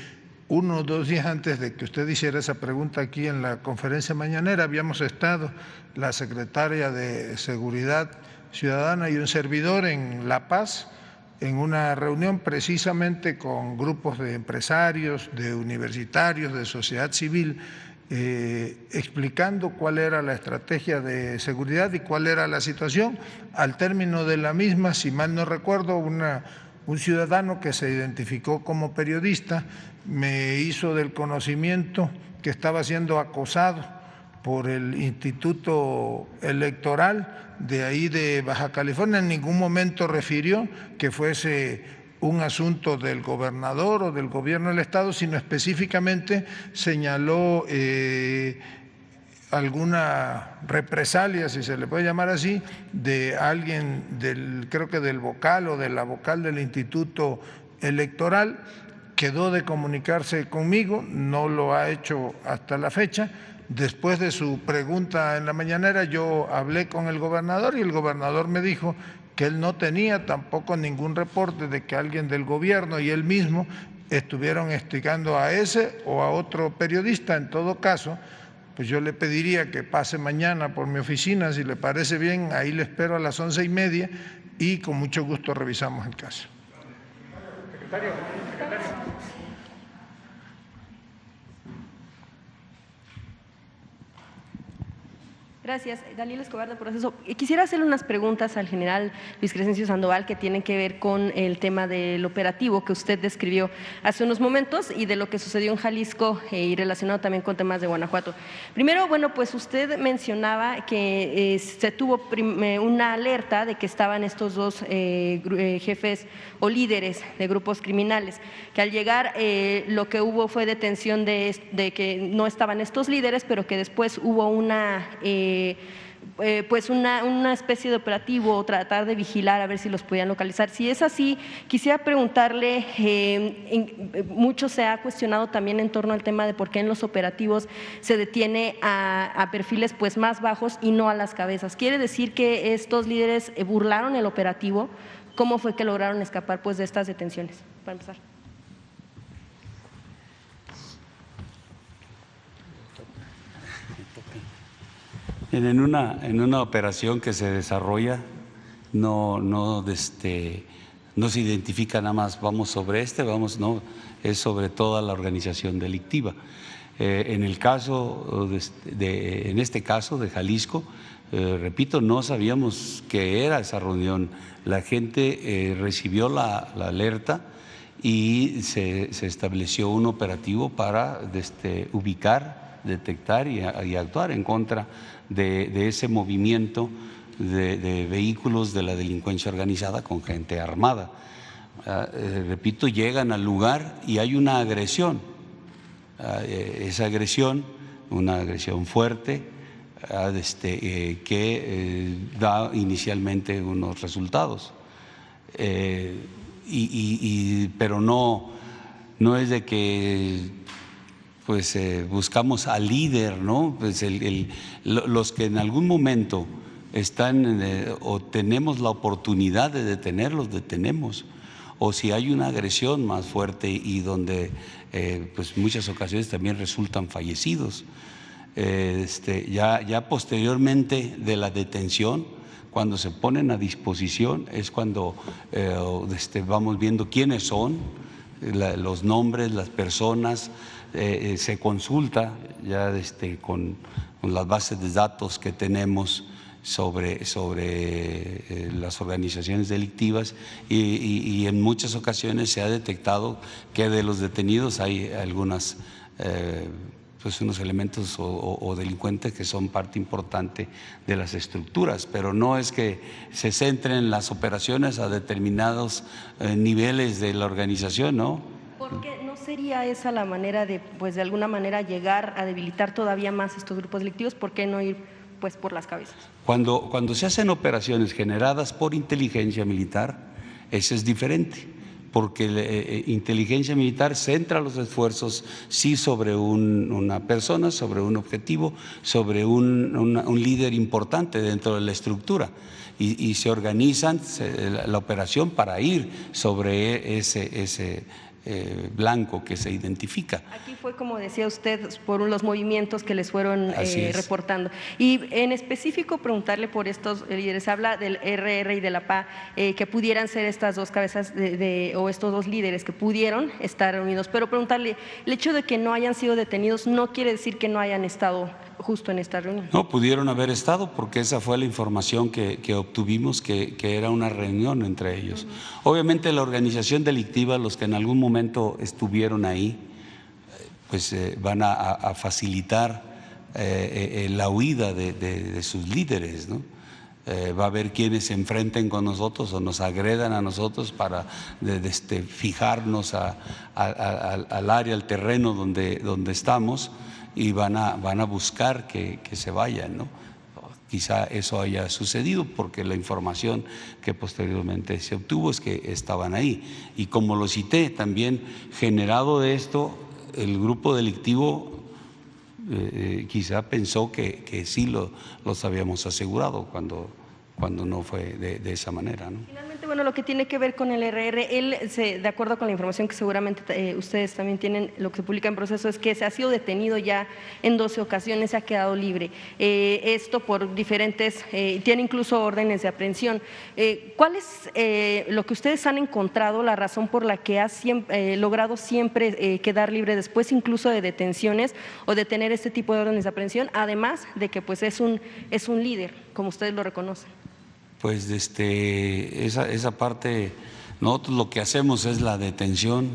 1 o 2 días antes de que usted hiciera esa pregunta aquí en la conferencia mañanera, habíamos estado la secretaria de Seguridad Ciudadana y un servidor en La Paz, en una reunión precisamente con grupos de empresarios, de universitarios, de sociedad civil, explicando cuál era la estrategia de seguridad y cuál era la situación. Al término de la misma, si mal no recuerdo, un ciudadano que se identificó como periodista me hizo del conocimiento que estaba siendo acosado por el Instituto Electoral de ahí de Baja California. En ningún momento refirió que fuese un asunto del gobernador o del gobierno del estado, sino específicamente señaló alguna represalia, si se le puede llamar así, de alguien creo que del vocal o de la vocal del Instituto Electoral. Quedó de comunicarse conmigo, no lo ha hecho hasta la fecha. Después de su pregunta en la mañanera, yo hablé con el gobernador y el gobernador me dijo que él no tenía tampoco ningún reporte de que alguien del gobierno y él mismo estuvieron instigando a ese o a otro periodista. En todo caso, pues yo le pediría que pase mañana por mi oficina, si le parece bien, ahí le espero a las 11:30 y con mucho gusto revisamos el caso. Secretario. Gracias. Daniel Escobar, de Proceso. Quisiera hacerle unas preguntas al general Luis Crescencio Sandoval que tienen que ver con el tema del operativo que usted describió hace unos momentos y de lo que sucedió en Jalisco y relacionado también con temas de Guanajuato. Primero, bueno, pues usted mencionaba que se tuvo una alerta de que estaban estos 2 jefes o líderes de grupos criminales, que al llegar lo que hubo fue detención de que no estaban estos líderes, pero que después hubo una especie de operativo o tratar de vigilar a ver si los podían localizar. Si es así, quisiera preguntarle, mucho se ha cuestionado también en torno al tema de por qué en los operativos se detiene a perfiles pues más bajos y no a las cabezas. ¿Quiere decir que estos líderes burlaron el operativo? ¿Cómo fue que lograron escapar pues de estas detenciones? Para empezar. En una operación que se desarrolla no se identifica nada más vamos sobre no, es sobre toda la organización delictiva. En este caso de Jalisco, repito, no sabíamos qué era esa reunión. La gente recibió la alerta y se estableció un operativo para ubicar, detectar y actuar en contra de ese movimiento de vehículos de la delincuencia organizada con gente armada. Repito, llegan al lugar y hay una agresión. Esa agresión, una agresión fuerte, que da inicialmente unos resultados. Pero no es de que pues buscamos al líder, ¿no? Pues los que en algún momento están o tenemos la oportunidad de detenerlos, detenemos. O si hay una agresión más fuerte y donde pues muchas ocasiones también resultan fallecidos. Ya posteriormente de la detención, cuando se ponen a disposición es cuando vamos viendo quiénes son, los nombres, las personas. Se consulta ya con las bases de datos que tenemos sobre las organizaciones delictivas y en muchas ocasiones se ha detectado que de los detenidos hay algunas pues unos elementos o delincuentes que son parte importante de las estructuras, pero no es que se centren las operaciones a determinados niveles de la organización, ¿no? Porque no sería esa la manera de, pues de alguna manera llegar a debilitar todavía más estos grupos delictivos. ¿Por qué no ir pues por las cabezas? Cuando se hacen operaciones generadas por inteligencia militar, Eso es diferente, porque inteligencia militar centra los esfuerzos sí sobre una persona, sobre un objetivo, sobre un líder importante dentro de la estructura y se organizan la operación para ir sobre ese blanco que se identifica. Aquí fue, como decía usted, por los movimientos que les fueron reportando. Y en específico preguntarle por estos líderes, habla del RR y de la PA, que pudieran ser estas dos cabezas o estos dos líderes que pudieron estar reunidos, pero preguntarle, el hecho de que no hayan sido detenidos no quiere decir que no hayan estado justo en esta reunión. No, pudieron haber estado porque esa fue la información que obtuvimos, que era una reunión entre ellos. Obviamente la organización delictiva, los que en algún momento estuvieron ahí, pues van a facilitar la huida de sus líderes, ¿no? Va a haber quienes se enfrenten con nosotros o nos agredan a nosotros para fijarnos al área, al terreno donde estamos, y van a buscar que se vayan, ¿no? Quizá eso haya sucedido porque la información que posteriormente se obtuvo es que estaban ahí. Y como lo cité, también generado de esto, el grupo delictivo quizá pensó que sí los habíamos asegurado cuando no fue de esa manera, ¿no? Finalmente, bueno, lo que tiene que ver con el RR, de acuerdo con la información que seguramente ustedes también tienen, lo que se publica en proceso es que se ha sido detenido ya en 12 ocasiones, se ha quedado libre. Esto por diferentes, tiene incluso órdenes de aprehensión. ¿Cuál es lo que ustedes han encontrado, la razón por la que ha logrado siempre quedar libre después incluso de detenciones o de tener este tipo de órdenes de aprehensión, además de que pues es un líder, como ustedes lo reconocen? Pues esa parte, nosotros lo que hacemos es la detención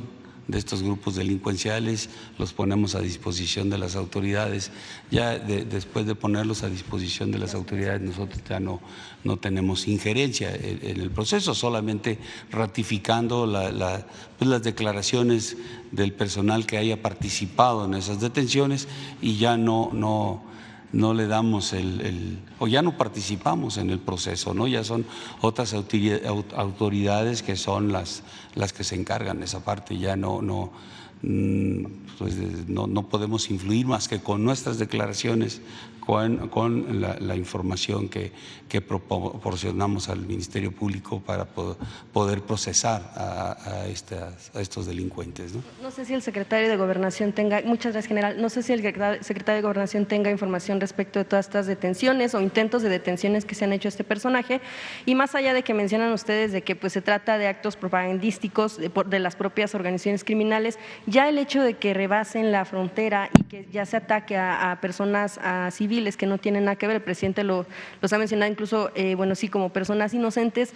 de estos grupos delincuenciales, los ponemos a disposición de las autoridades. Ya después de ponerlos a disposición de las autoridades, nosotros ya no tenemos injerencia en el proceso, solamente ratificando pues las declaraciones del personal que haya participado en esas detenciones, y ya no le damos o ya no participamos en el proceso, ¿no? Ya son otras autoridades que son las que se encargan de esa parte. Ya no podemos influir más que con nuestras declaraciones, con la información que proporcionamos al Ministerio Público para poder procesar a estos delincuentes, ¿no? No sé si el secretario de Gobernación tenga, muchas gracias, general, no sé si el secretario de Gobernación tenga información respecto de todas estas detenciones o intentos de detenciones que se han hecho a este personaje, y más allá de que mencionan ustedes de que pues se trata de actos propagandísticos de las propias organizaciones criminales, ya el hecho de que rebasen la frontera y que ya se ataque a personas, a civiles que no tienen nada que ver, el presidente los ha mencionado incluso, bueno, sí, como personas inocentes.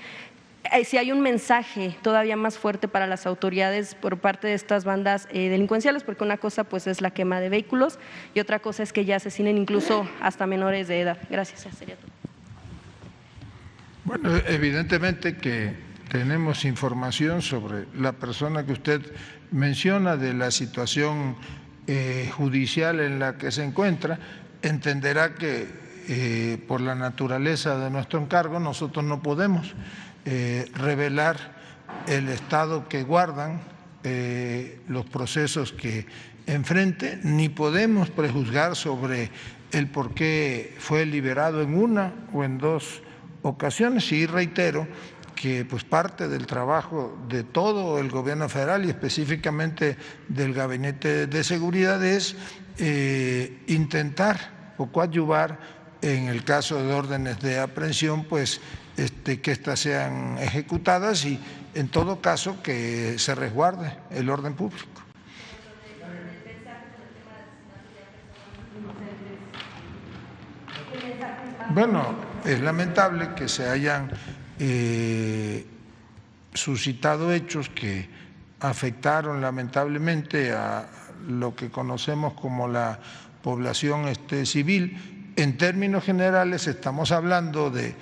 Si hay un mensaje todavía más fuerte para las autoridades por parte de estas bandas delincuenciales, porque una cosa pues es la quema de vehículos y otra cosa es que ya asesinen incluso hasta menores de edad. Gracias, sería todo. Bueno, evidentemente que tenemos información sobre la persona que usted menciona, de la situación judicial en la que se encuentra. Entenderá que por la naturaleza de nuestro encargo nosotros no podemos revelar el estado que guardan, los procesos que enfrente, ni podemos prejuzgar sobre el por qué fue liberado en una o en dos ocasiones. Y reitero que pues parte del trabajo de todo el gobierno federal y específicamente del Gabinete de Seguridad es intentar o coadyuvar en el caso de órdenes de aprehensión, pues que éstas sean ejecutadas y en todo caso que se resguarde el orden público. Bueno, es lamentable que se hayan suscitado hechos que afectaron lamentablemente a lo que conocemos como la población civil. En términos generales estamos hablando de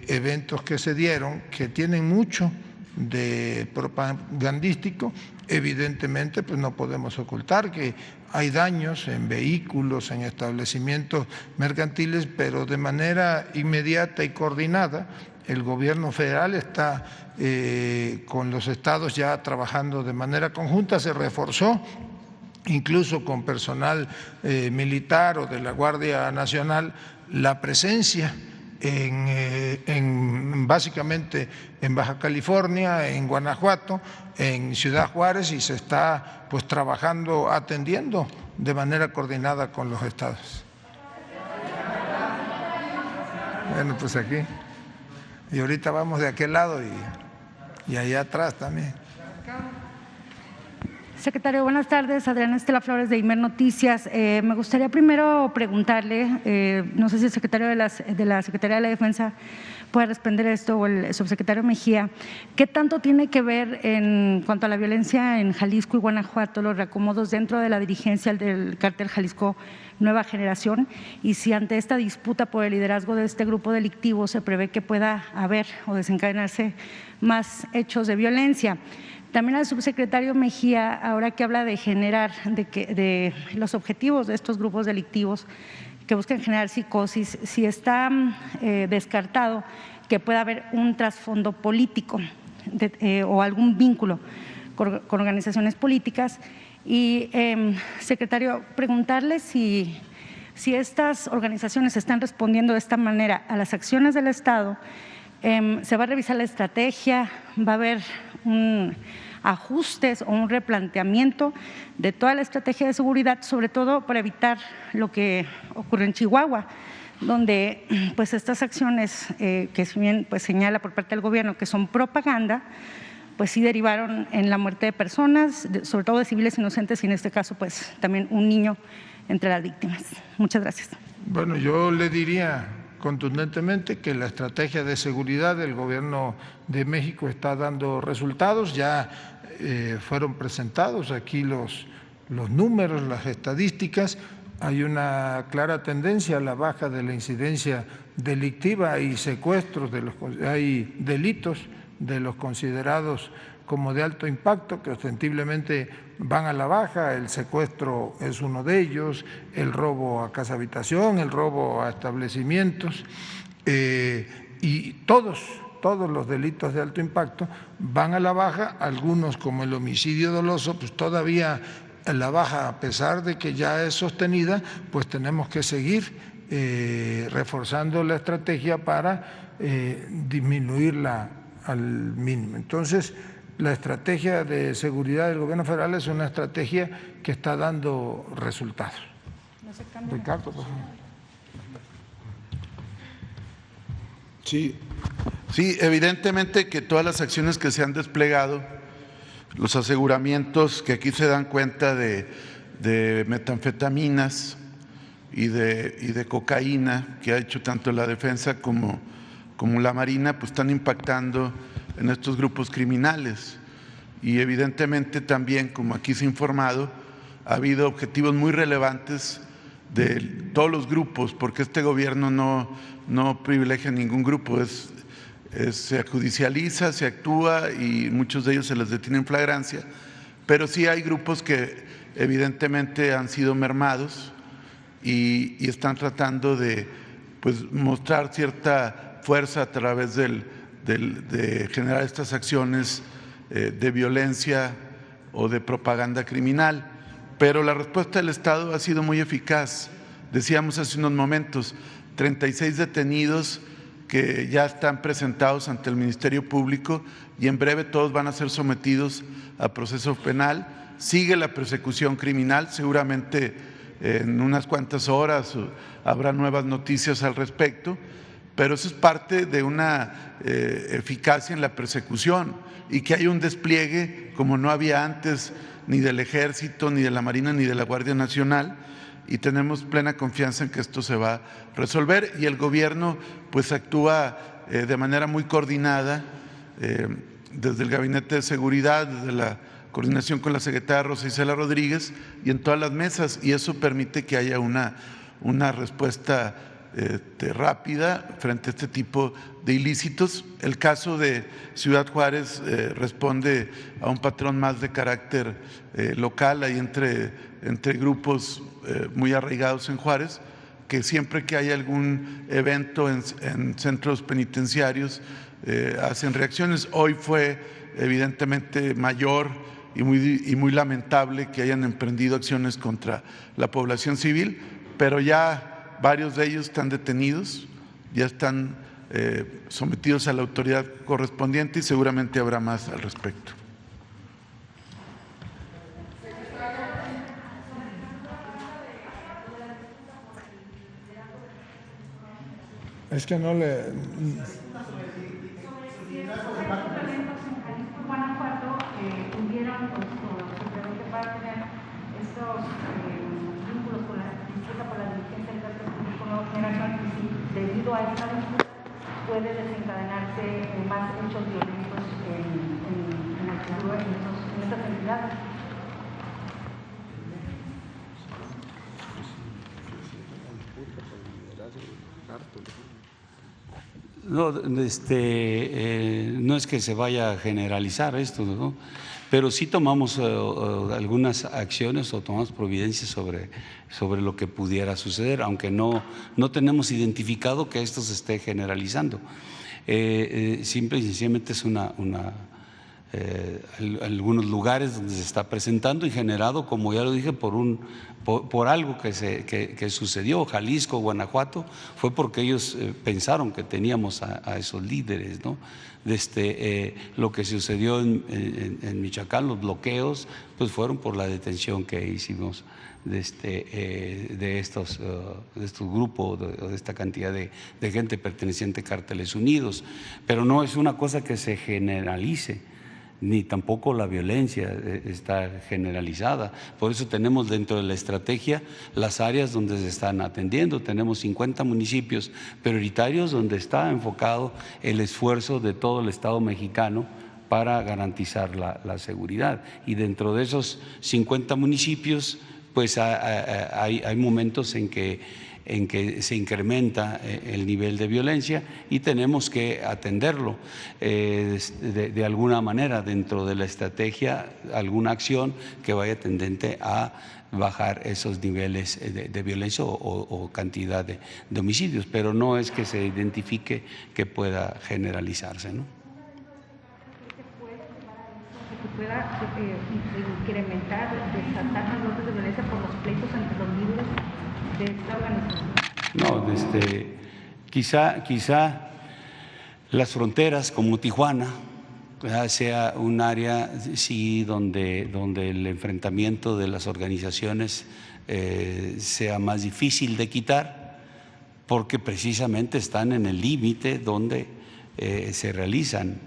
eventos que se dieron que tienen mucho de propagandístico. Evidentemente pues no podemos ocultar que hay daños en vehículos, en establecimientos mercantiles, pero de manera inmediata y coordinada el gobierno federal está con los estados ya trabajando de manera conjunta, se reforzó incluso con personal militar o de la Guardia Nacional la presencia básicamente en Baja California, en Guanajuato, en Ciudad Juárez, y se está pues trabajando, atendiendo de manera coordinada con los estados. Bueno, pues aquí. Y ahorita vamos de aquel lado y allá atrás también. Secretario, buenas tardes. Adriana Estela Flores de Imer Noticias. Me gustaría primero preguntarle, no sé si el secretario de la Secretaría de la Defensa puede responder esto o el subsecretario Mejía, ¿qué tanto tiene que ver en cuanto a la violencia en Jalisco y Guanajuato, los reacomodos dentro de la dirigencia del cártel Jalisco Nueva Generación? Y si ante esta disputa por el liderazgo de este grupo delictivo se prevé que pueda haber o desencadenarse más hechos de violencia. También al subsecretario Mejía, ahora que habla de generar, de los objetivos de estos grupos delictivos que buscan generar psicosis, si está descartado que pueda haber un trasfondo político o algún vínculo con organizaciones políticas. Y, secretario, preguntarle si estas organizaciones están respondiendo de esta manera a las acciones del Estado. ¿Se va a revisar la estrategia? ¿Va a haber ajustes o un replanteamiento de toda la estrategia de seguridad, sobre todo para evitar lo que ocurre en Chihuahua, donde pues estas acciones que si bien pues señala por parte del gobierno que son propaganda, pues sí derivaron en la muerte de personas, sobre todo de civiles inocentes, y en este caso pues también un niño entre las víctimas? Muchas gracias. Bueno, yo le diría contundentemente que la estrategia de seguridad del Gobierno de México está dando resultados. Ya fueron presentados aquí los números, las estadísticas. Hay una clara tendencia a la baja de la incidencia delictiva y secuestros, hay delitos de los considerados como de alto impacto que ostensiblemente van a la baja. El secuestro es uno de ellos, el robo a casa habitación, el robo a establecimientos, y todos los delitos de alto impacto van a la baja. Algunos, como el homicidio doloso, pues todavía la baja, a pesar de que ya es sostenida, pues tenemos que seguir reforzando la estrategia para disminuirla al mínimo. Entonces, la estrategia de seguridad del Gobierno federal es una estrategia que está dando resultados. Ricardo, por favor. Sí, evidentemente que todas las acciones que se han desplegado, los aseguramientos que aquí se dan cuenta de metanfetaminas y de cocaína que ha hecho tanto la defensa como la Marina, pues están impactando en estos grupos criminales. Y evidentemente también, como aquí se ha informado, ha habido objetivos muy relevantes de todos los grupos, porque este gobierno no privilegia ningún grupo, se judicializa, se actúa y muchos de ellos se les detiene en flagrancia, pero sí hay grupos que evidentemente han sido mermados y están tratando de pues mostrar cierta fuerza a través de generar estas acciones de violencia o de propaganda criminal. Pero la respuesta del Estado ha sido muy eficaz. Decíamos hace unos momentos, 36 detenidos que ya están presentados ante el Ministerio Público y en breve todos van a ser sometidos a proceso penal. Sigue la persecución criminal, seguramente en unas cuantas horas habrá nuevas noticias al respecto, pero eso es parte de una eficacia en la persecución y que hay un despliegue como no había antes ni del Ejército, ni de la Marina, ni de la Guardia Nacional, y tenemos plena confianza en que esto se va a resolver y el gobierno pues actúa de manera muy coordinada desde el Gabinete de Seguridad, desde la coordinación con la secretaria Rosa Isela Rodríguez y en todas las mesas, y eso permite que haya una respuesta rápida frente a este tipo de ilícitos. El caso de Ciudad Juárez responde a un patrón más de carácter local, ahí entre grupos muy arraigados en Juárez, porque siempre que hay algún evento en centros penitenciarios hacen reacciones. Hoy fue evidentemente mayor y muy lamentable que hayan emprendido acciones contra la población civil, pero ya varios de ellos están detenidos, ya están sometidos a la autoridad correspondiente y seguramente habrá más al respecto. Es que no le… Guanajuato tuvieron simplemente para tener estos vínculos con la disputa por la diligencia del gasto público no general, y debido a esta disputa puede desencadenarse más hechos violentos en el futuro en estas entidades. No, no es que se vaya a generalizar esto, ¿no? Pero sí tomamos algunas acciones o tomamos providencias sobre lo que pudiera suceder, aunque no tenemos identificado que esto se esté generalizando. Simple y sencillamente es algunos lugares donde se está presentando y generado, como ya lo dije, por algo que sucedió. Jalisco, Guanajuato, fue porque ellos pensaron que teníamos a esos líderes, ¿no? Lo que sucedió en Michoacán, los bloqueos, pues fueron por la detención que hicimos de estos grupos, de esta cantidad de gente perteneciente a Cárteles Unidos. Pero no es una cosa que se generalice, ni tampoco la violencia está generalizada. Por eso tenemos dentro de la estrategia las áreas donde se están atendiendo. Tenemos 50 municipios prioritarios donde está enfocado el esfuerzo de todo el Estado mexicano para garantizar la seguridad. Y dentro de esos 50 municipios, pues hay momentos en que se incrementa el nivel de violencia y tenemos que atenderlo de alguna manera dentro de la estrategia, alguna acción que vaya tendente a bajar esos niveles de violencia o cantidad de homicidios, pero no es que se identifique que pueda generalizarse, ¿no? Que pueda incrementar, desatar las dosis de violencia por los pleitos entre los líderes de esta organización. No, quizá las fronteras como Tijuana sea un área sí donde el enfrentamiento de las organizaciones sea más difícil de quitar, porque precisamente están en el límite donde se realizan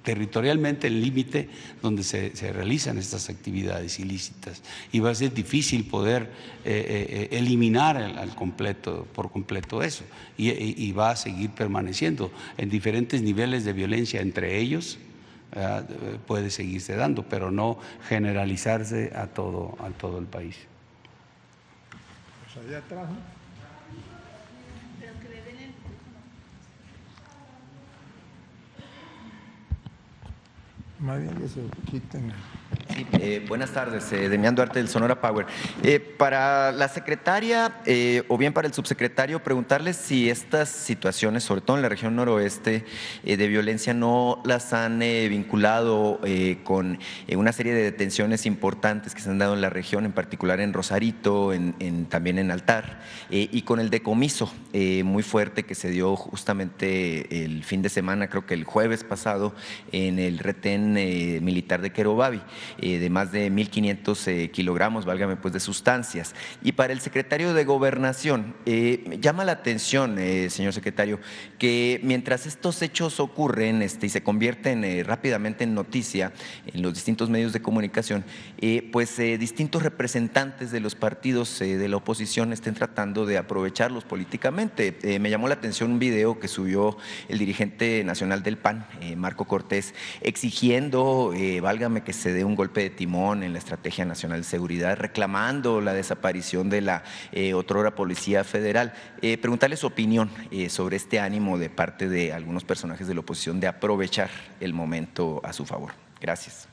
territorialmente, el límite donde se realizan estas actividades ilícitas, y va a ser difícil poder eliminar por completo eso, y va a seguir permaneciendo en diferentes niveles de violencia entre ellos. Puede seguirse dando, pero no generalizarse a todo el país. Pues allá atrás, ¿no? Más bien que se quiten. Sí, buenas tardes, Demián Duarte del Sonora Power. Para la secretaria o bien para el subsecretario, preguntarles si estas situaciones, sobre todo en la región noroeste, de violencia, no las han vinculado con una serie de detenciones importantes que se han dado en la región, en particular en Rosarito, también en Altar, y con el decomiso muy fuerte que se dio justamente el fin de semana, creo que el jueves pasado, en el retén militar de Querobavi, de más de 1.500 kilogramos, válgame pues, de sustancias. Y para el secretario de Gobernación, llama la atención, señor secretario, que mientras estos hechos ocurren y se convierten rápidamente en noticia en los distintos medios de comunicación, pues distintos representantes de los partidos de la oposición estén tratando de aprovecharlos políticamente. Me llamó la atención un video que subió el dirigente nacional del PAN, Marco Cortés, exigiendo, válgame, que se dé un golpe de timón en la Estrategia Nacional de Seguridad, reclamando la desaparición de la otrora Policía Federal. Preguntarle su opinión sobre este ánimo de parte de algunos personajes de la oposición de aprovechar el momento a su favor. Gracias.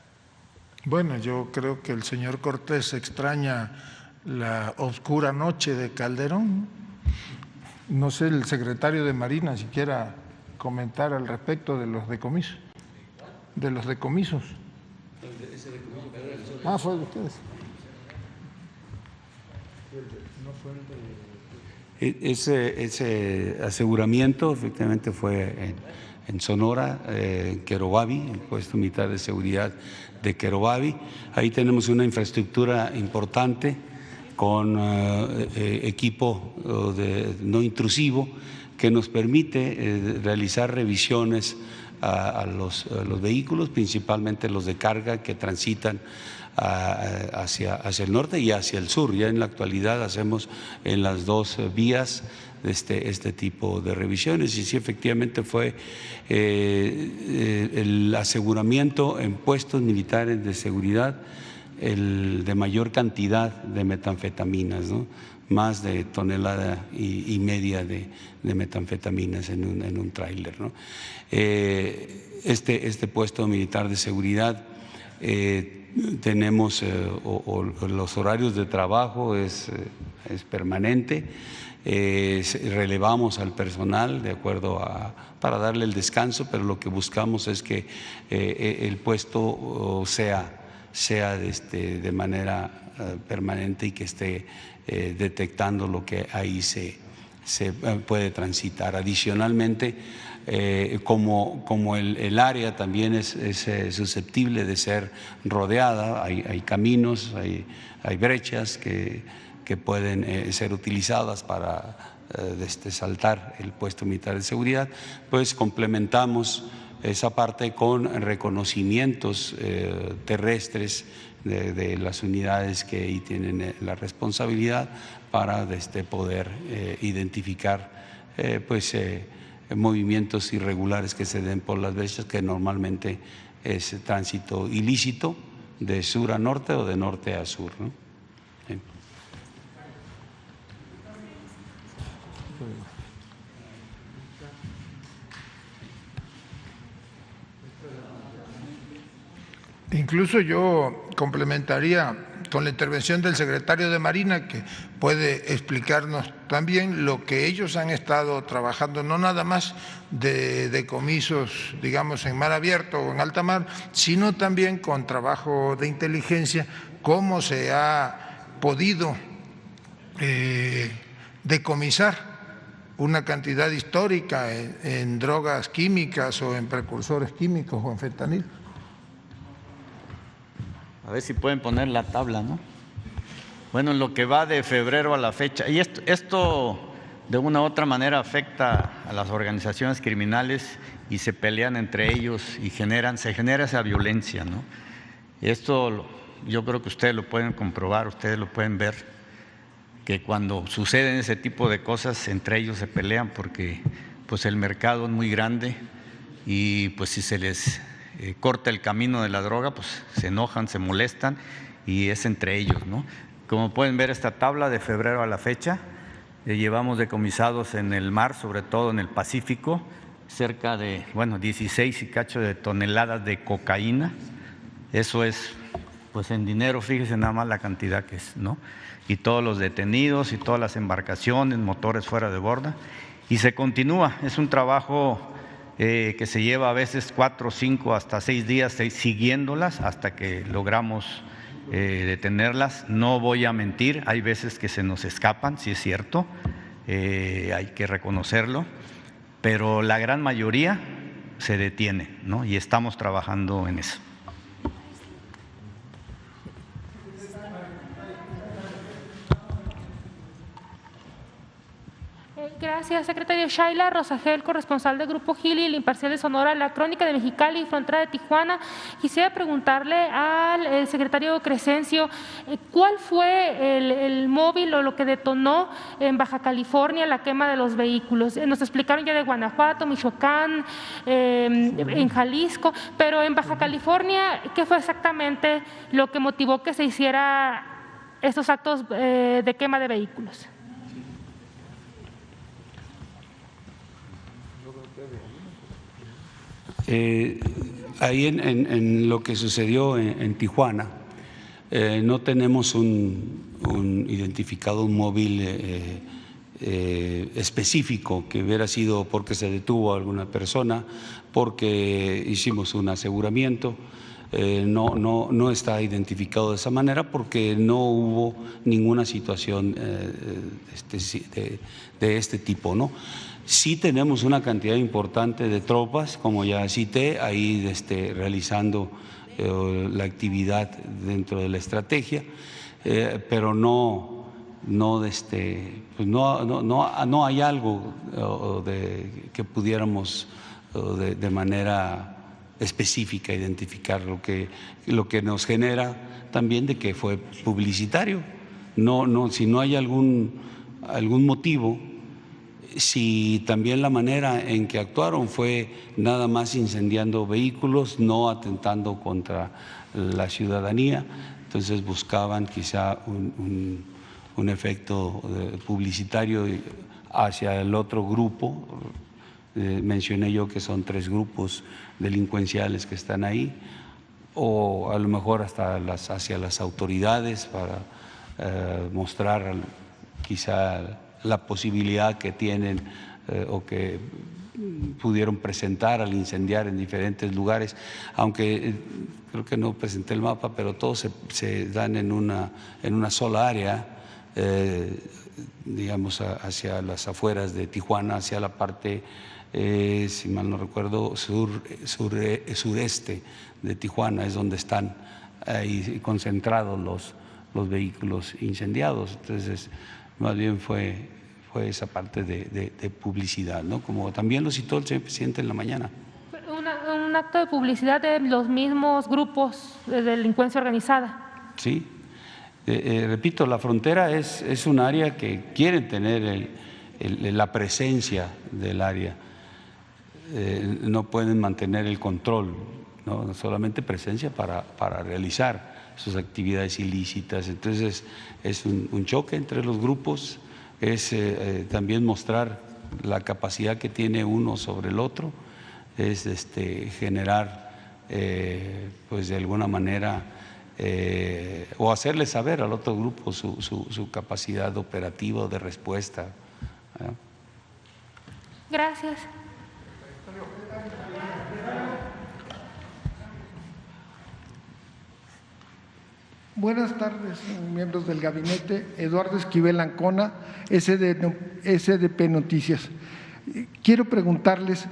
Bueno, yo creo que el señor Cortés extraña la oscura noche de Calderón. No sé, el secretario de Marina si quiera comentar al respecto de los decomisos. De los decomisos. Ah, fue de ustedes. Ese aseguramiento efectivamente fue en Sonora, en Querobavi, el puesto militar de seguridad de Querobavi. Ahí tenemos una infraestructura importante con equipo no intrusivo que nos permite realizar revisiones a los vehículos, principalmente los de carga que transitan hacia el norte y hacia el sur. Ya en la actualidad hacemos en las dos vías este tipo de revisiones, y sí, efectivamente fue el aseguramiento en puestos militares de seguridad el de mayor cantidad de metanfetaminas, ¿no? Más de 1,5 toneladas de metanfetaminas en un tráiler, ¿no? Este puesto militar de seguridad tenemos los horarios de trabajo es permanente, relevamos al personal de acuerdo para darle el descanso, pero lo que buscamos es que el puesto sea de manera permanente y que esté detectando lo que ahí se puede transitar. Adicionalmente, como el área también es susceptible de ser rodeada, hay caminos, hay brechas que pueden ser utilizadas para saltar el puesto militar de seguridad, pues complementamos esa parte con reconocimientos terrestres de las unidades que ahí tienen la responsabilidad para poder identificar movimientos irregulares que se den por las brechas, que normalmente es tránsito ilícito de sur a norte o de norte a sur, ¿no? Sí. Incluso yo complementaría con la intervención del secretario de Marina, que puede explicarnos también lo que ellos han estado trabajando, no nada más de decomisos, digamos, en mar abierto o en alta mar, sino también con trabajo de inteligencia, cómo se ha podido decomisar una cantidad histórica en drogas químicas o en precursores químicos o en fentanil. A ver si pueden poner la tabla, ¿no? Bueno, en lo que va de febrero a la fecha, y esto de una u otra manera afecta a las organizaciones criminales y se pelean entre ellos y se genera esa violencia, ¿no? Y esto yo creo que ustedes lo pueden comprobar, ustedes lo pueden ver, que cuando suceden ese tipo de cosas entre ellos se pelean porque pues el mercado es muy grande y pues si se les corta el camino de la droga, pues se enojan, se molestan y es entre ellos, ¿no? Como pueden ver esta tabla de febrero a la fecha, llevamos decomisados en el mar, sobre todo en el Pacífico, cerca de 16 y cacho de toneladas de cocaína. Eso es, pues en dinero, fíjese nada más la cantidad que es, ¿no? Y todos los detenidos y todas las embarcaciones, motores fuera de borda. Y se continúa, es un trabajo que se lleva a veces 4, 5, hasta 6 días siguiéndolas hasta que logramos detenerlas. No voy a mentir, hay veces que se nos escapan, sí es cierto, hay que reconocerlo, pero la gran mayoría se detiene, ¿no? Y estamos trabajando en eso. Gracias, secretario. Shaila Rosagel, corresponsal del Grupo Gili, El Imparcial de Sonora, La Crónica de Mexicali y Frontera de Tijuana. Quisiera preguntarle al secretario Crescencio, ¿cuál fue el móvil o lo que detonó en Baja California la quema de los vehículos? Nos explicaron ya de Guanajuato, Michoacán, en Jalisco, pero en Baja California, ¿qué fue exactamente lo que motivó que se hiciera estos actos de quema de vehículos? Ahí en lo que sucedió en Tijuana, No tenemos identificado un móvil específico que hubiera sido porque se detuvo a alguna persona, porque hicimos un aseguramiento. No está identificado de esa manera porque no hubo ninguna situación de este tipo, ¿no? Sí tenemos una cantidad importante de tropas, como ya cité, ahí realizando la actividad dentro de la estrategia, pero no hay algo que pudiéramos de manera específica identificar lo que nos genera también de que fue publicitario. Si no hay algún motivo, si también la manera en que actuaron fue nada más incendiando vehículos, no atentando contra la ciudadanía, entonces buscaban quizá un efecto publicitario hacia el otro grupo. Mencioné yo que son 3 grupos delincuenciales que están ahí, o a lo mejor hasta hacia las autoridades para mostrar quizá la posibilidad que tienen o que pudieron presentar al incendiar en diferentes lugares, aunque creo que no presenté el mapa, pero todos se dan en una sola área, digamos hacia las afueras de Tijuana, hacia la parte, si mal no recuerdo, sureste de Tijuana, es donde están ahí concentrados los vehículos incendiados. Entonces, más bien fue esa parte de publicidad, ¿no? Como también lo citó el señor presidente en la mañana. Un acto de publicidad de los mismos grupos de delincuencia organizada. Sí. Repito, la frontera es un área que quieren tener la presencia del área. No pueden mantener el control, no solamente presencia para realizar sus actividades ilícitas. Entonces es un choque entre los grupos, es también mostrar la capacidad que tiene uno sobre el otro, es generar pues de alguna manera o hacerle saber al otro grupo su capacidad operativa de respuesta. Gracias. Buenas tardes, miembros del gabinete. Eduardo Esquivel Ancona, SDP Noticias. Quiero preguntarles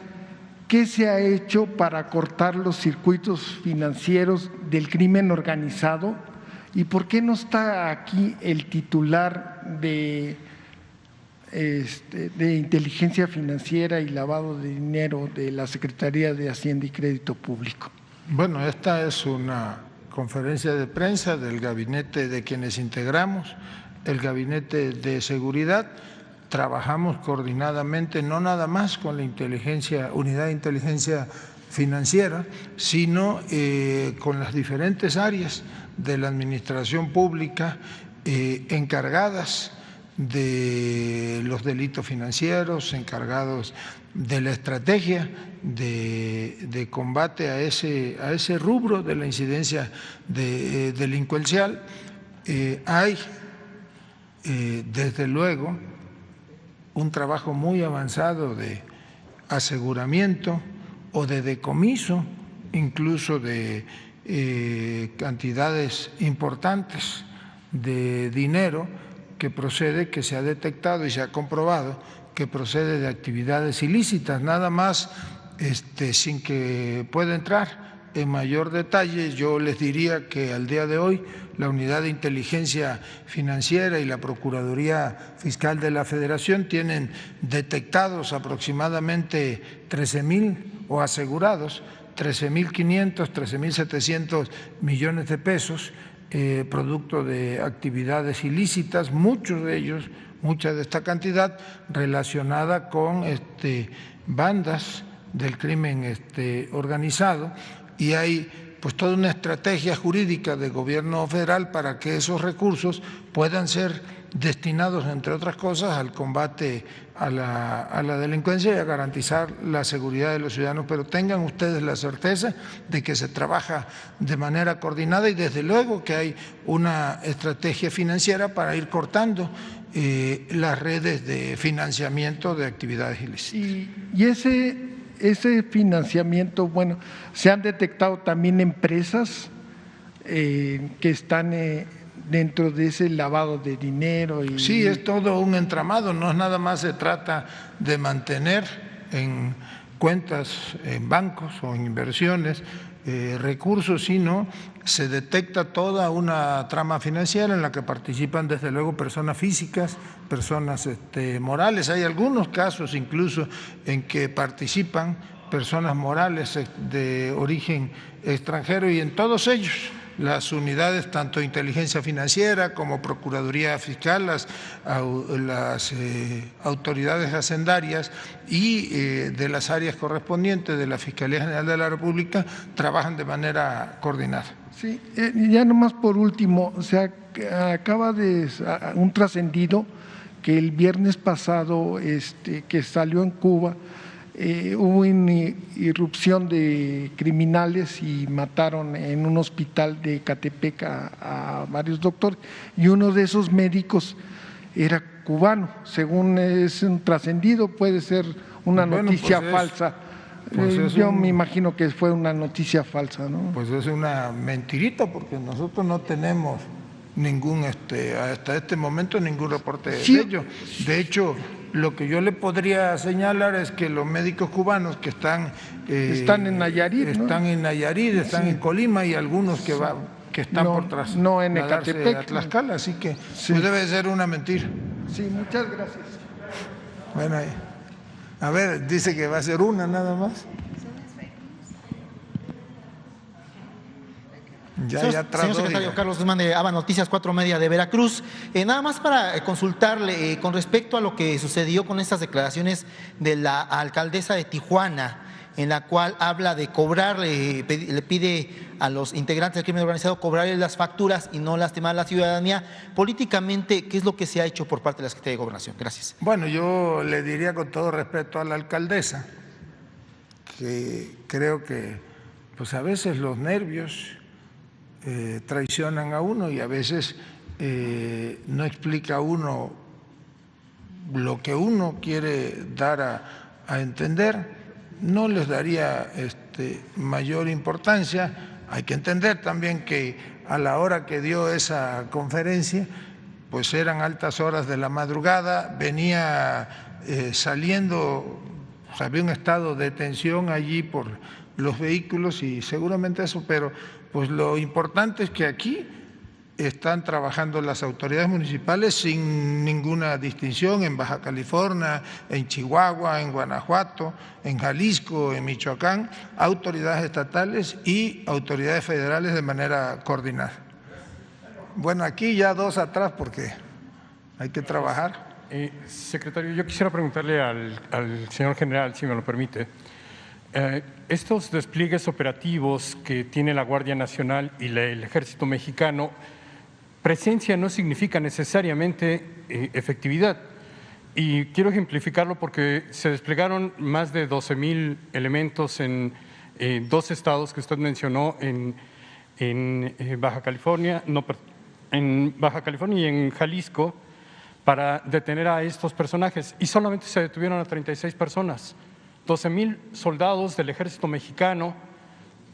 qué se ha hecho para cortar los circuitos financieros del crimen organizado y por qué no está aquí el titular de inteligencia financiera y lavado de dinero de la Secretaría de Hacienda y Crédito Público. Bueno, esta es una conferencia de prensa del gabinete de quienes integramos el gabinete de seguridad. Trabajamos coordinadamente, no nada más con la unidad de inteligencia financiera, sino con las diferentes áreas de la administración pública encargadas de los delitos financieros, encargados de la estrategia de combate a ese rubro de la incidencia delincuencial. Hay, desde luego, un trabajo muy avanzado de aseguramiento o de decomiso, incluso de cantidades importantes de dinero que se ha detectado y se ha comprobado que procede de actividades ilícitas. Nada más, sin que pueda entrar en mayor detalle, yo les diría que al día de hoy la Unidad de Inteligencia Financiera y la Procuraduría Fiscal de la Federación tienen detectados aproximadamente 13,000 o asegurados 13,500, 13,700 millones de pesos, producto de actividades ilícitas, muchos de ellos, mucha de esta cantidad relacionada con bandas del crimen organizado, y hay pues toda una estrategia jurídica del gobierno federal para que esos recursos puedan ser destinados, entre otras cosas, al combate a la delincuencia y a garantizar la seguridad de los ciudadanos. Pero tengan ustedes la certeza de que se trabaja de manera coordinada y desde luego que hay una estrategia financiera para ir cortando las redes de financiamiento de actividades ilícitas. Y ese financiamiento, bueno, se han detectado también empresas que están dentro de ese lavado de dinero. Sí, es todo un entramado, no es nada más se trata de mantener en cuentas, en bancos o en inversiones, recursos, sino se detecta toda una trama financiera en la que participan desde luego personas físicas, personas morales. Hay algunos casos incluso en que participan personas morales de origen extranjero y en todos ellos las unidades, tanto inteligencia financiera como Procuraduría Fiscal, las autoridades hacendarias y de las áreas correspondientes de la Fiscalía General de la República trabajan de manera coordinada. Sí, ya nomás por último, o sea, acaba de un trascendido que el viernes pasado que salió en Cuba, hubo una irrupción de criminales y mataron en un hospital de Ecatepec a varios doctores y uno de esos médicos era cubano, según es un trascendido, puede ser una noticia falsa. Yo me imagino que fue una noticia falsa, ¿no? Pues es una mentirita porque nosotros no tenemos ningún, hasta este momento ningún reporte de ello. De hecho, lo que yo le podría señalar es que los médicos cubanos que están en Nayarit, están en Nayarit, están en Colima y algunos que están por tras no en Ecatepec, a Tlaxcala, así que pues debe ser una mentira. Sí, muchas gracias. Bueno, a ver, dice que va a ser una nada más. Señor secretario, Carlos Guzmán de ABA Noticias 4 Media de Veracruz. Nada más para consultarle con respecto a lo que sucedió con estas declaraciones de la alcaldesa de Tijuana, en la cual habla de cobrarle, le pide a los integrantes del crimen organizado cobrarle las facturas y no lastimar a la ciudadanía. Políticamente, ¿qué es lo que se ha hecho por parte de la Secretaría de Gobernación? Gracias. Bueno, yo le diría con todo respeto a la alcaldesa que creo que pues a veces los nervios traicionan a uno y a veces no explica uno lo que uno quiere dar a entender. No les daría mayor importancia. Hay que entender también que a la hora que dio esa conferencia, pues eran altas horas de la madrugada, venía saliendo, había un estado de tensión allí por los vehículos y seguramente eso, pero pues lo importante es que aquí están trabajando las autoridades municipales sin ninguna distinción en Baja California, en Chihuahua, en Guanajuato, en Jalisco, en Michoacán, autoridades estatales y autoridades federales de manera coordinada. Bueno, aquí ya dos atrás porque hay que trabajar. Secretario, yo quisiera preguntarle al señor general, si me lo permite. Estos despliegues operativos que tiene la Guardia Nacional y el Ejército Mexicano, presencia no significa necesariamente efectividad. Y quiero ejemplificarlo porque se desplegaron más de 12,000 elementos en dos estados que usted mencionó, en Baja California, en Baja California y en Jalisco, para detener a estos personajes. Y solamente se detuvieron a 36 personas. 12,000 soldados del Ejército Mexicano,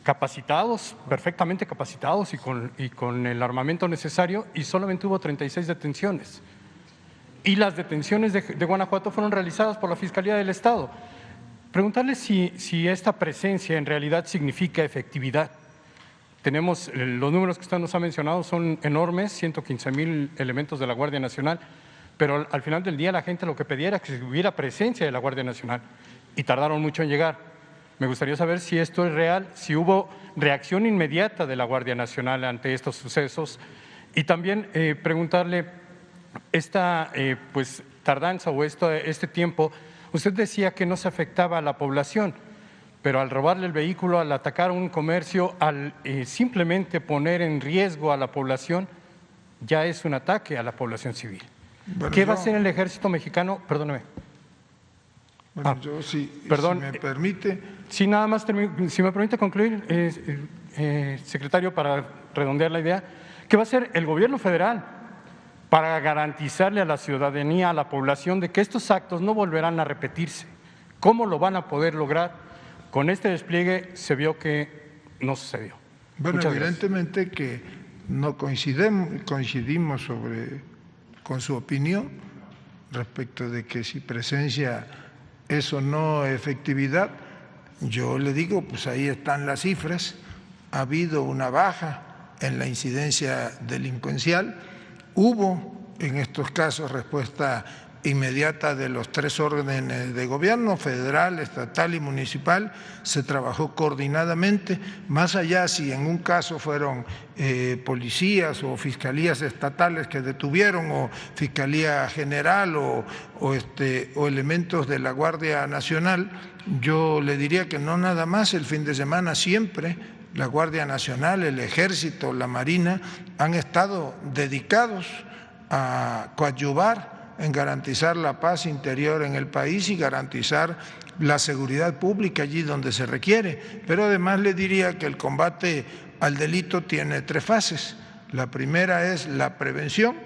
capacitados, perfectamente capacitados y con el armamento necesario, y solamente hubo 36 detenciones. Y las detenciones de Guanajuato fueron realizadas por la Fiscalía del Estado. Preguntarle si esta presencia en realidad significa efectividad. Tenemos, los números que usted nos ha mencionado son enormes, 115,000 elementos de la Guardia Nacional, pero al final del día la gente lo que pedía era que hubiera presencia de la Guardia Nacional y tardaron mucho en llegar. Me gustaría saber si esto es real, si hubo reacción inmediata de la Guardia Nacional ante estos sucesos y también preguntarle esta tardanza o este tiempo. Usted decía que no se afectaba a la población, pero al robarle el vehículo, al atacar un comercio, al simplemente poner en riesgo a la población, ya es un ataque a la población civil. Bueno, ¿Qué va a hacer el ejército mexicano? Perdóneme. Bueno, yo si me permite. Sí, nada más, si me permite concluir, secretario, para redondear la idea, ¿qué va a hacer el gobierno federal para garantizarle a la ciudadanía, a la población, de que estos actos no volverán a repetirse? ¿Cómo lo van a poder lograr? Con este despliegue se vio que no sucedió. Bueno, Muchas evidentemente gracias. que no coincidimos con su opinión respecto de que si presencia es o no efectividad. Yo le digo, pues ahí están las cifras, ha habido una baja en la incidencia delincuencial, hubo en estos casos respuesta inmediata de los 3 órdenes de gobierno, federal, estatal y municipal, se trabajó coordinadamente, más allá si en un caso fueron policías o fiscalías estatales que detuvieron, o Fiscalía General o elementos de la Guardia Nacional. Yo le diría que no nada más el fin de semana, siempre la Guardia Nacional, el Ejército, la Marina han estado dedicados a coadyuvar en garantizar la paz interior en el país y garantizar la seguridad pública allí donde se requiere. Pero además le diría que el combate al delito tiene 3 fases. La primera es la prevención,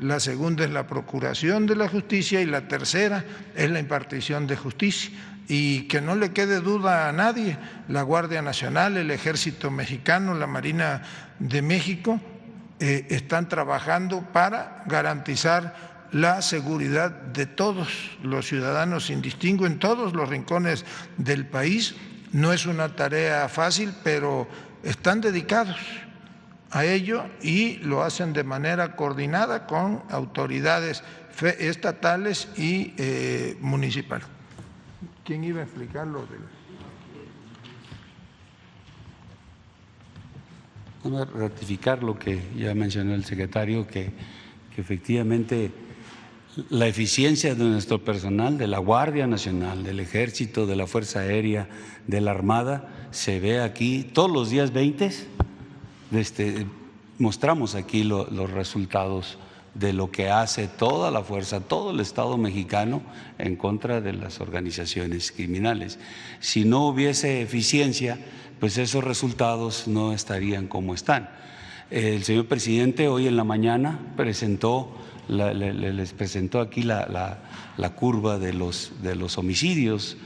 la segunda es la procuración de la justicia y la tercera es la impartición de justicia. Y que no le quede duda a nadie, la Guardia Nacional, el Ejército Mexicano, la Marina de México están trabajando para garantizar la seguridad de todos los ciudadanos sin distingo en todos los rincones del país. No es una tarea fácil, pero están dedicados a ello y lo hacen de manera coordinada con autoridades estatales y municipales. ¿Quién iba a explicar lo de...? Ratificar lo que ya mencionó el secretario, que efectivamente la eficiencia de nuestro personal, de la Guardia Nacional, del Ejército, de la Fuerza Aérea, de la Armada, se ve aquí todos los días 20. Mostramos aquí los resultados de lo que hace toda la fuerza, todo el Estado mexicano en contra de las organizaciones criminales. Si no hubiese eficiencia, pues esos resultados no estarían como están. El señor presidente hoy en la mañana les presentó aquí la curva de los homicidios.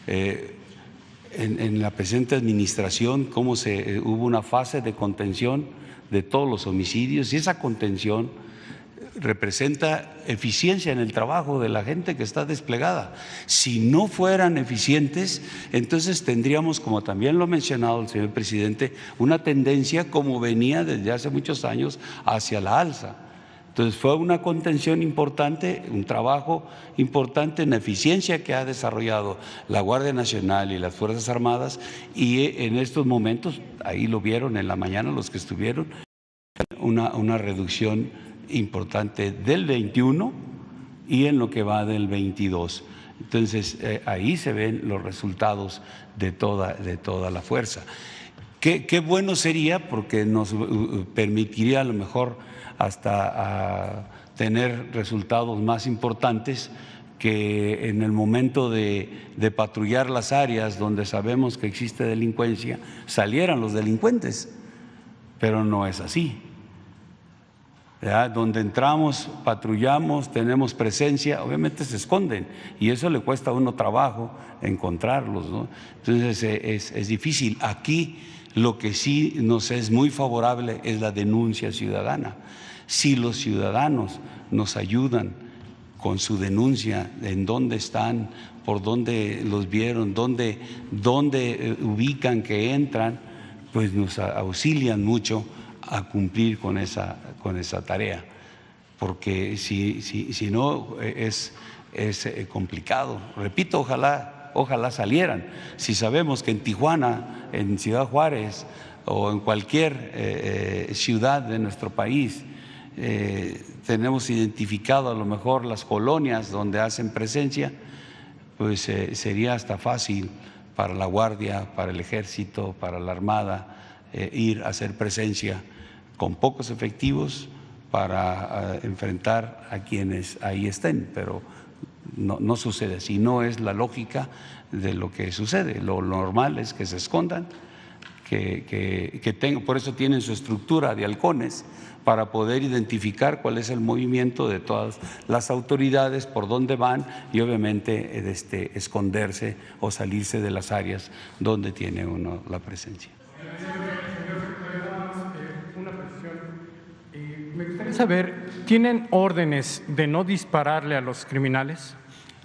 En la presente administración, cómo hubo una fase de contención de todos los homicidios, y esa contención representa eficiencia en el trabajo de la gente que está desplegada. Si no fueran eficientes, entonces tendríamos, como también lo ha mencionado el señor presidente, una tendencia como venía desde hace muchos años hacia la alza. Entonces fue una contención importante, un trabajo importante en la eficiencia que ha desarrollado la Guardia Nacional y las Fuerzas Armadas, y en estos momentos, ahí lo vieron en la mañana los que estuvieron, una reducción importante del 21 y en lo que va del 22. Entonces ahí se ven los resultados de toda la fuerza. Qué bueno sería, porque nos permitiría a lo mejor hasta tener resultados más importantes, que en el momento de patrullar las áreas donde sabemos que existe delincuencia, salieran los delincuentes, pero no es así. ¿Ya? Donde entramos, patrullamos, tenemos presencia, obviamente se esconden, y eso le cuesta a uno trabajo encontrarlos, ¿no? Entonces es difícil. Aquí lo que sí nos es muy favorable es la denuncia ciudadana. Si los ciudadanos nos ayudan con su denuncia, en dónde están, por dónde los vieron, dónde ubican que entran, pues nos auxilian mucho a cumplir con esa tarea, porque si no es complicado. Repito, ojalá salieran. Si sabemos que en Tijuana, en Ciudad Juárez o en cualquier ciudad de nuestro país tenemos identificado a lo mejor las colonias donde hacen presencia, pues sería hasta fácil para la Guardia, para el Ejército, para la Armada, ir a hacer presencia con pocos efectivos para enfrentar a quienes ahí estén, pero no sucede así, no es la lógica de lo que sucede. Lo normal es que se escondan, por eso tienen su estructura de halcones, para poder identificar cuál es el movimiento de todas las autoridades, por dónde van y obviamente esconderse o salirse de las áreas donde tiene uno la presencia. Una precisión. Me gustaría saber, ¿tienen órdenes de no dispararle a los criminales?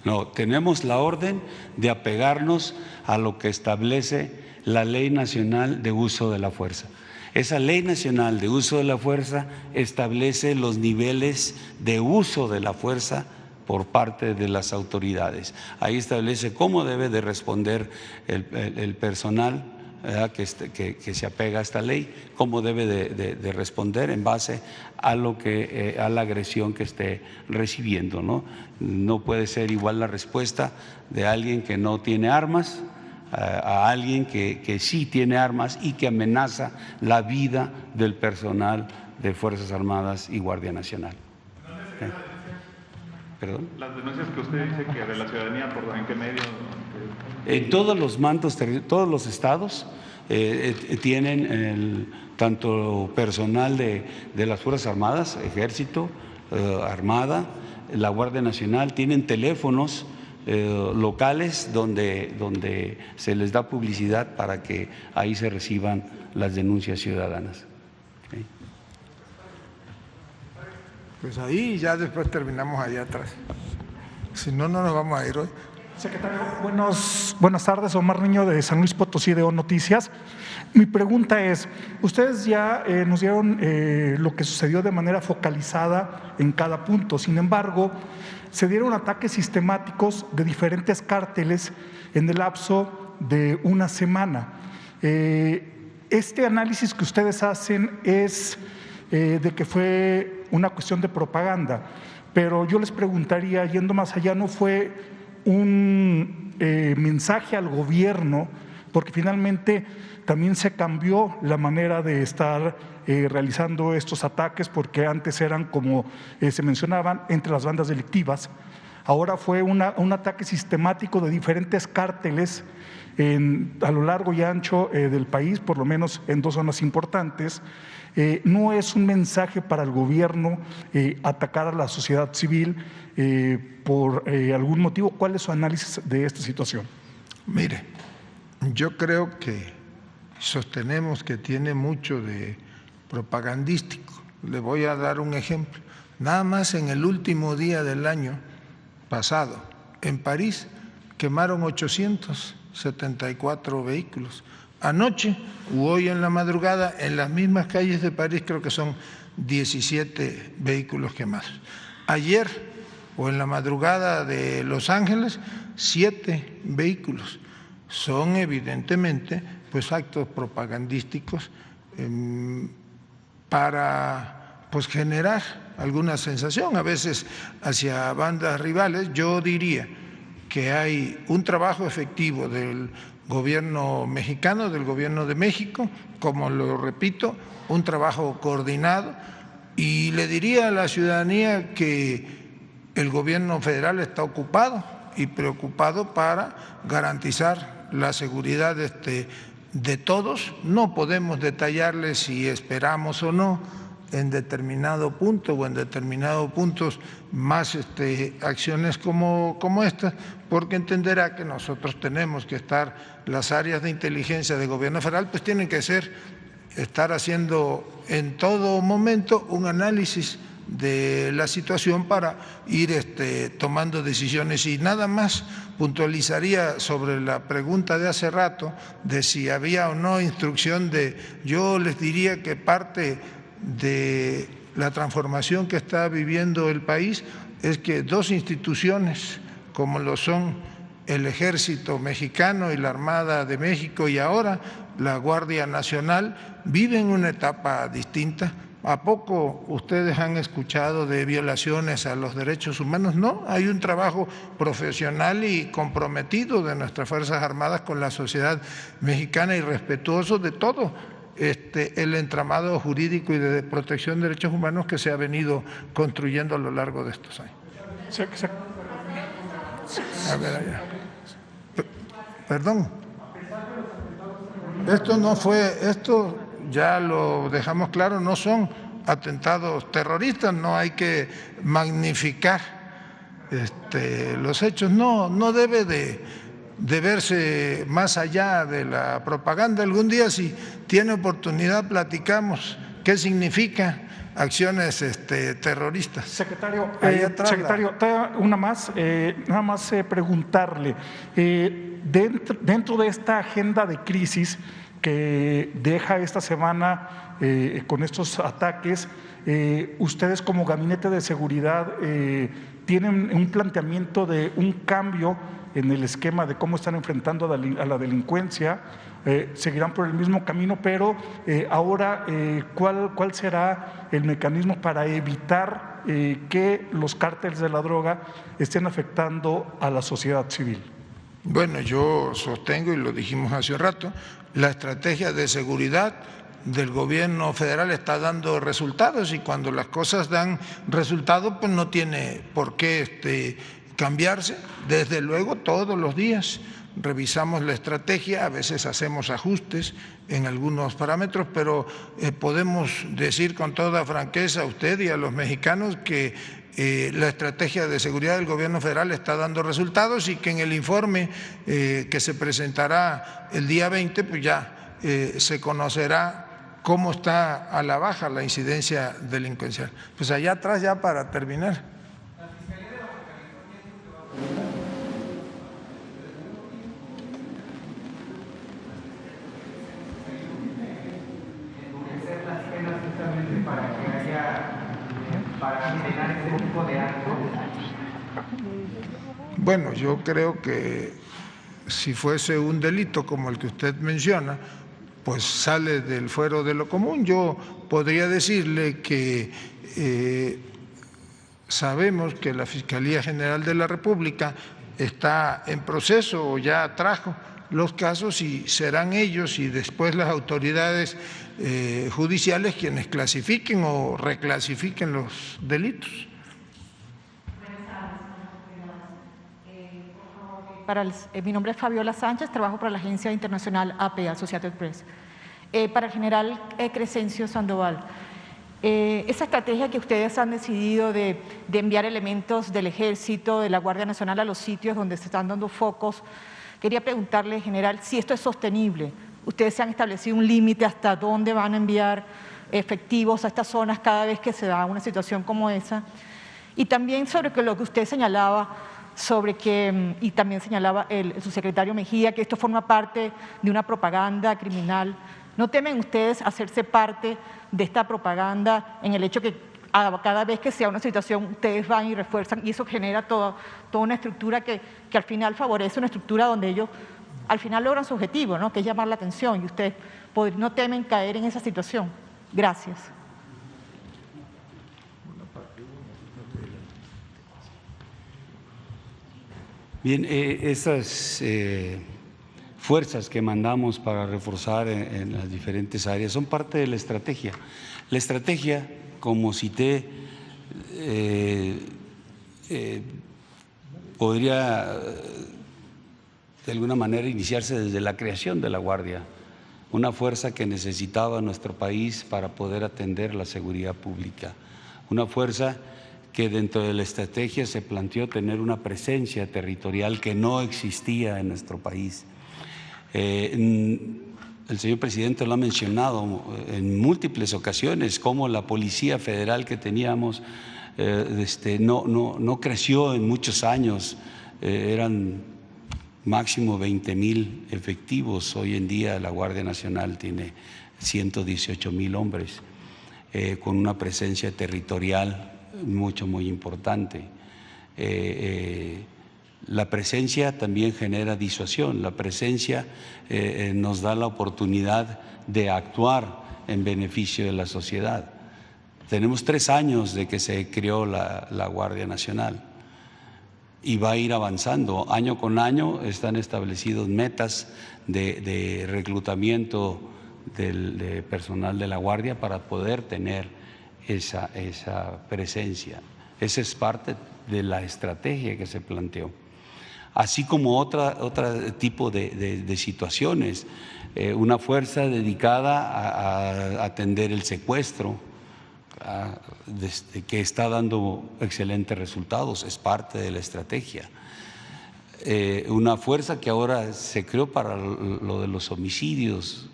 No, tenemos la orden de apegarnos a lo que establece la Ley Nacional de Uso de la Fuerza. Esa Ley Nacional de Uso de la Fuerza establece los niveles de uso de la fuerza por parte de las autoridades. Ahí establece cómo debe de responder el personal que se apega a esta ley, cómo debe de responder en base a a la agresión que esté recibiendo, ¿no? No puede ser igual la respuesta de alguien que no tiene armas a alguien que sí tiene armas y que amenaza la vida del personal de Fuerzas Armadas y Guardia Nacional. ¿Perdón? Las denuncias que usted dice que de la ciudadanía, ¿en qué medio? En todos los mandos, todos los estados tienen tanto personal de las Fuerzas Armadas, Ejército, Armada, la Guardia Nacional, tienen teléfonos locales donde se les da publicidad para que ahí se reciban las denuncias ciudadanas. ¿Okay? Pues ahí ya después terminamos allá atrás. Si no, no nos vamos a ir hoy. Secretario, buenas tardes. Omar Niño de San Luis Potosí de O Noticias. Mi pregunta es, ustedes ya nos dieron lo que sucedió de manera focalizada en cada punto. Sin embargo, se dieron ataques sistemáticos de diferentes cárteles en el lapso de una semana. Este análisis que ustedes hacen es de que fue una cuestión de propaganda, pero yo les preguntaría, yendo más allá, ¿no fue un mensaje al gobierno? Porque finalmente también se cambió la manera de estar realizando estos ataques, porque antes eran, como se mencionaban, entre las bandas delictivas. Ahora fue un ataque sistemático de diferentes cárteles a lo largo y ancho del país, por lo menos en dos zonas importantes. No es un mensaje para el gobierno atacar a la sociedad civil por algún motivo. ¿Cuál es su análisis de esta situación? Mire, yo creo que sostenemos que tiene mucho de propagandístico. Le voy a dar un ejemplo. Nada más en el último día del año pasado, en París, quemaron 874 vehículos. Anoche u hoy en la madrugada, en las mismas calles de París, creo que son 17 vehículos quemados. Ayer o en la madrugada de Los Ángeles, 7 vehículos. Son evidentemente pues actos propagandísticos para pues generar alguna sensación, a veces hacia bandas rivales. Yo diría que hay un trabajo efectivo del gobierno mexicano, del gobierno de México, como lo repito, un trabajo coordinado, y le diría a la ciudadanía que el gobierno federal está ocupado y preocupado para garantizar la seguridad de todos. No podemos detallarles si esperamos o no en determinado punto o en determinados puntos más acciones como estas, porque entenderá que nosotros tenemos que estar, las áreas de inteligencia del gobierno federal pues tienen que estar haciendo en todo momento un análisis de la situación para ir tomando decisiones. Y nada más puntualizaría sobre la pregunta de hace rato de si había o no instrucción yo les diría que parte de la transformación que está viviendo el país es que dos instituciones como lo son el Ejército Mexicano y la Armada de México y ahora la Guardia Nacional viven una etapa distinta ¿A poco ustedes han escuchado de violaciones a los derechos humanos? No, hay un trabajo profesional y comprometido de nuestras Fuerzas Armadas con la sociedad mexicana y respetuoso de todo el entramado jurídico y de protección de derechos humanos que se ha venido construyendo a lo largo de estos años. A ver, allá. Perdón. Esto no fue, esto ya lo dejamos claro, no son atentados terroristas, no hay que magnificar los hechos, no debe de verse más allá de la propaganda. Algún día, si tiene oportunidad, platicamos qué significa acciones terroristas. Secretario, una más, nada más preguntarle, dentro de esta agenda de crisis que deja esta semana con estos ataques, ustedes como Gabinete de Seguridad tienen un planteamiento de un cambio en el esquema de cómo están enfrentando a la delincuencia, seguirán por el mismo camino, pero ahora, ¿cuál será el mecanismo para evitar que los cárteles de la droga estén afectando a la sociedad civil? Bueno, yo sostengo, y lo dijimos hace un rato, la estrategia de seguridad del gobierno federal está dando resultados, y cuando las cosas dan resultados, pues no tiene por qué cambiarse. Desde luego, todos los días revisamos la estrategia, a veces hacemos ajustes en algunos parámetros, pero podemos decir con toda franqueza a usted y a los mexicanos que la estrategia de seguridad del gobierno federal está dando resultados, y que en el informe que se presentará el día 20, pues ya se conocerá cómo está a la baja la incidencia delincuencial. Pues allá atrás, ya para terminar. Bueno, yo creo que si fuese un delito como el que usted menciona, pues sale del fuero de lo común. Yo podría decirle que sabemos que la Fiscalía General de la República está en proceso o ya trajo los casos, y serán ellos y después las autoridades judiciales quienes clasifiquen o reclasifiquen los delitos. Mi nombre es Fabiola Sánchez, trabajo para la agencia internacional AP, Associated Press. Para el general Crescencio Sandoval, esa estrategia que ustedes han decidido de enviar elementos del Ejército, de la Guardia Nacional a los sitios donde se están dando focos, quería preguntarle, general, si esto es sostenible. Ustedes se han establecido un límite hasta dónde van a enviar efectivos a estas zonas cada vez que se da una situación como esa. Y también sobre lo que usted señalaba, y también señalaba el subsecretario Mejía, que esto forma parte de una propaganda criminal. ¿No temen ustedes hacerse parte de esta propaganda en el hecho que cada vez que sea una situación ustedes van y refuerzan, y eso genera toda una estructura que al final favorece una estructura donde ellos al final logran su objetivo, ¿no?, que es llamar la atención, y ustedes no temen caer en esa situación? Gracias. Bien, esas fuerzas que mandamos para reforzar en las diferentes áreas son parte de la estrategia. La estrategia, como cité, podría de alguna manera iniciarse desde la creación de la Guardia, una fuerza que necesitaba nuestro país para poder atender la seguridad pública, una fuerza que dentro de la estrategia se planteó tener una presencia territorial que no existía en nuestro país. El señor presidente lo ha mencionado en múltiples ocasiones, cómo la Policía Federal que teníamos no creció en muchos años, eran máximo 20,000 efectivos. Hoy en día la Guardia Nacional tiene 118,000 hombres, con una presencia territorial muy importante. La presencia también genera disuasión, la presencia nos da la oportunidad de actuar en beneficio de la sociedad. Tenemos 3 años de que se creó la Guardia Nacional y va a ir avanzando. Año con año están establecidos metas de reclutamiento de personal de la Guardia para poder tener esa presencia. Esa es parte de la estrategia que se planteó. Así como otro tipo de situaciones, una fuerza dedicada a atender el secuestro, que está dando excelentes resultados, es parte de la estrategia. Una fuerza que ahora se creó para lo de los homicidios.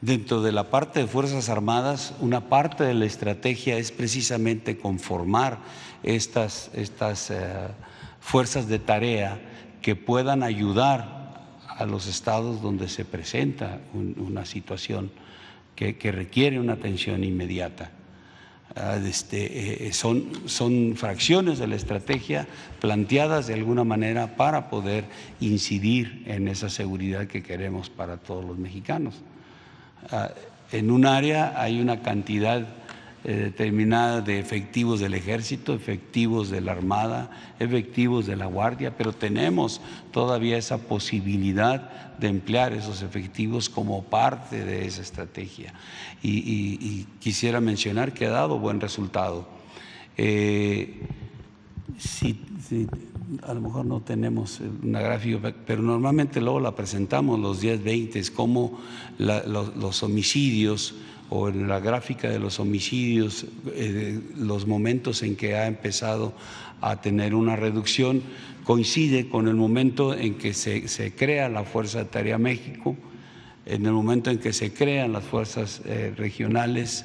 Dentro de la parte de Fuerzas Armadas, una parte de la estrategia es precisamente conformar estas fuerzas de tarea que puedan ayudar a los estados donde se presenta una situación que requiere una atención inmediata. Son fracciones de la estrategia planteadas de alguna manera para poder incidir en esa seguridad que queremos para todos los mexicanos. En un área hay una cantidad determinada de efectivos del Ejército, efectivos de la Armada, efectivos de la Guardia, pero tenemos todavía esa posibilidad de emplear esos efectivos como parte de esa estrategia. Y quisiera mencionar que ha dado buen resultado. A lo mejor no tenemos una gráfica, pero normalmente luego la presentamos los días 20, es como los homicidios, o en la gráfica de los homicidios, los momentos en que ha empezado a tener una reducción, coincide con el momento en que se crea la Fuerza de Tarea México, en el momento en que se crean las fuerzas regionales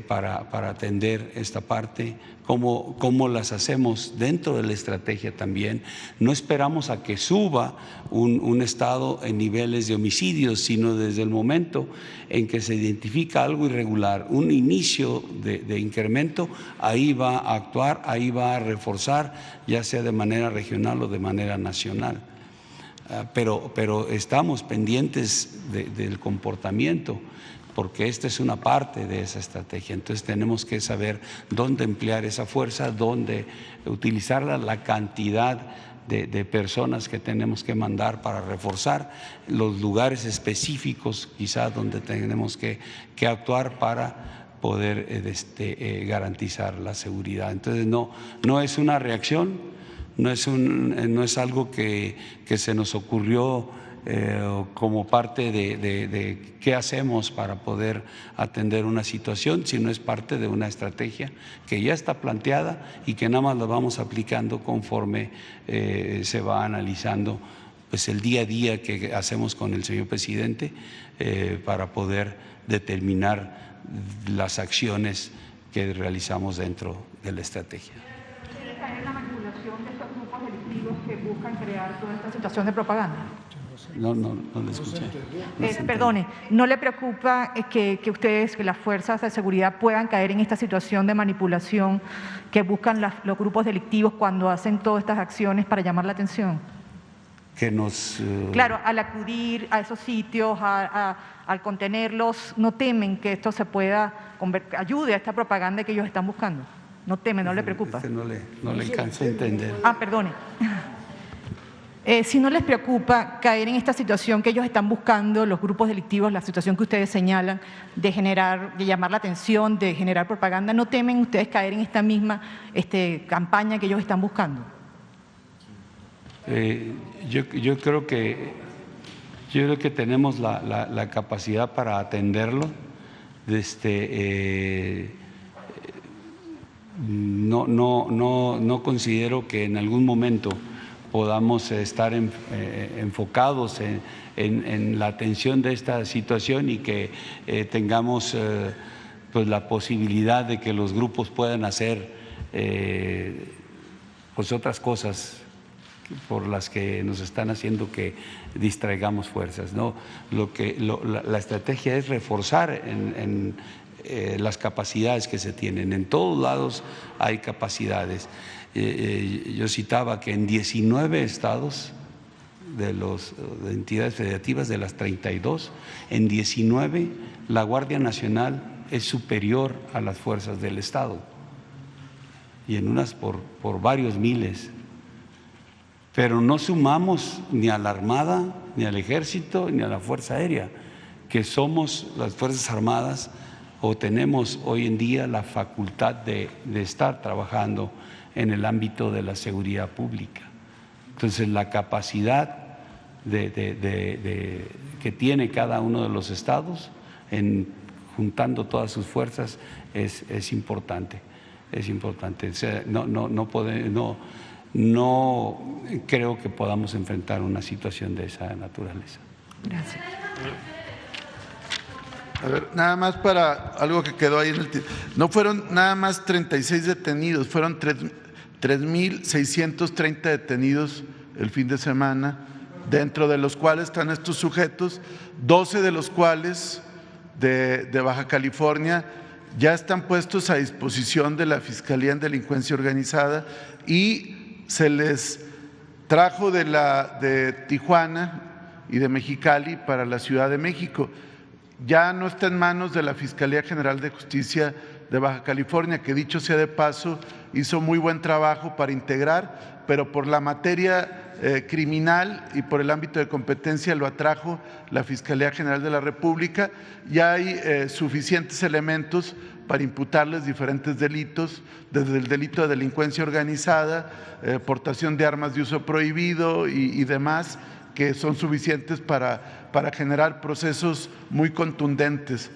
para atender esta parte, cómo las hacemos dentro de la estrategia también. No esperamos a que suba un estado en niveles de homicidios, sino desde el momento en que se identifica algo irregular, un inicio de incremento, ahí va a actuar, ahí va a reforzar, ya sea de manera regional o de manera nacional. Pero estamos pendientes del comportamiento, porque esta es una parte de esa estrategia. Entonces tenemos que saber dónde emplear esa fuerza, dónde utilizarla, la cantidad de personas que tenemos que mandar para reforzar, los lugares específicos quizás donde tenemos que actuar para poder garantizar la seguridad. Entonces no es una reacción, no es algo que se nos ocurrió como parte de qué hacemos para poder atender una situación, sino es parte de una estrategia que ya está planteada y que nada más la vamos aplicando conforme se va analizando pues el día a día que hacemos con el señor presidente para poder determinar las acciones que realizamos dentro de la estrategia. ¿La manipulación de estos grupos delictivos que buscan crear toda esta situación de propaganda? No le escuché. Perdone, ¿no le preocupa que ustedes, que las fuerzas de seguridad puedan caer en esta situación de manipulación que buscan los grupos delictivos cuando hacen todas estas acciones para llamar la atención? Claro, al acudir a esos sitios, al contenerlos, ¿no temen que esto se pueda ayude a esta propaganda que ellos están buscando? ¿No temen, no le preocupa? No le alcanzo a entender. Perdone. Si no les preocupa caer en esta situación que ellos están buscando, los grupos delictivos, la situación que ustedes señalan de llamar la atención, de generar propaganda, ¿no temen ustedes caer en esta misma campaña que ellos están buscando? Yo creo que tenemos la capacidad para atenderlo. No considero que en algún momento podamos estar enfocados en la atención de esta situación y que tengamos pues la posibilidad de que los grupos puedan hacer pues otras cosas por las que nos están haciendo que distraigamos fuerzas, ¿no? La estrategia es reforzar en las capacidades que se tienen. En todos lados hay capacidades. Yo citaba que en 19 estados de entidades federativas, de las 32, en 19 la Guardia Nacional es superior a las fuerzas del Estado, y en unas por varios miles. Pero no sumamos ni a la Armada, ni al Ejército, ni a la Fuerza Aérea, que somos las Fuerzas Armadas o tenemos hoy en día la facultad de estar trabajando en el ámbito de la seguridad pública. Entonces, la capacidad que tiene cada uno de los estados juntando todas sus fuerzas es importante. Es importante. O sea, no creo que podamos enfrentar una situación de esa naturaleza. Gracias. A ver, nada más para algo que quedó ahí en el tiempo. No fueron nada más 36 detenidos, fueron 3.630 detenidos el fin de semana, dentro de los cuales están estos sujetos, 12 de los cuales de Baja California ya están puestos a disposición de la Fiscalía en Delincuencia Organizada y se les trajo de Tijuana y de Mexicali para la Ciudad de México. Ya no está en manos de la Fiscalía General de Justicia de Baja California, que dicho sea de paso, hizo muy buen trabajo para integrar, pero por la materia criminal y por el ámbito de competencia lo atrajo la Fiscalía General de la República. Ya hay suficientes elementos para imputarles diferentes delitos, desde el delito de delincuencia organizada, portación de armas de uso prohibido y demás, que son suficientes para generar procesos muy contundentes.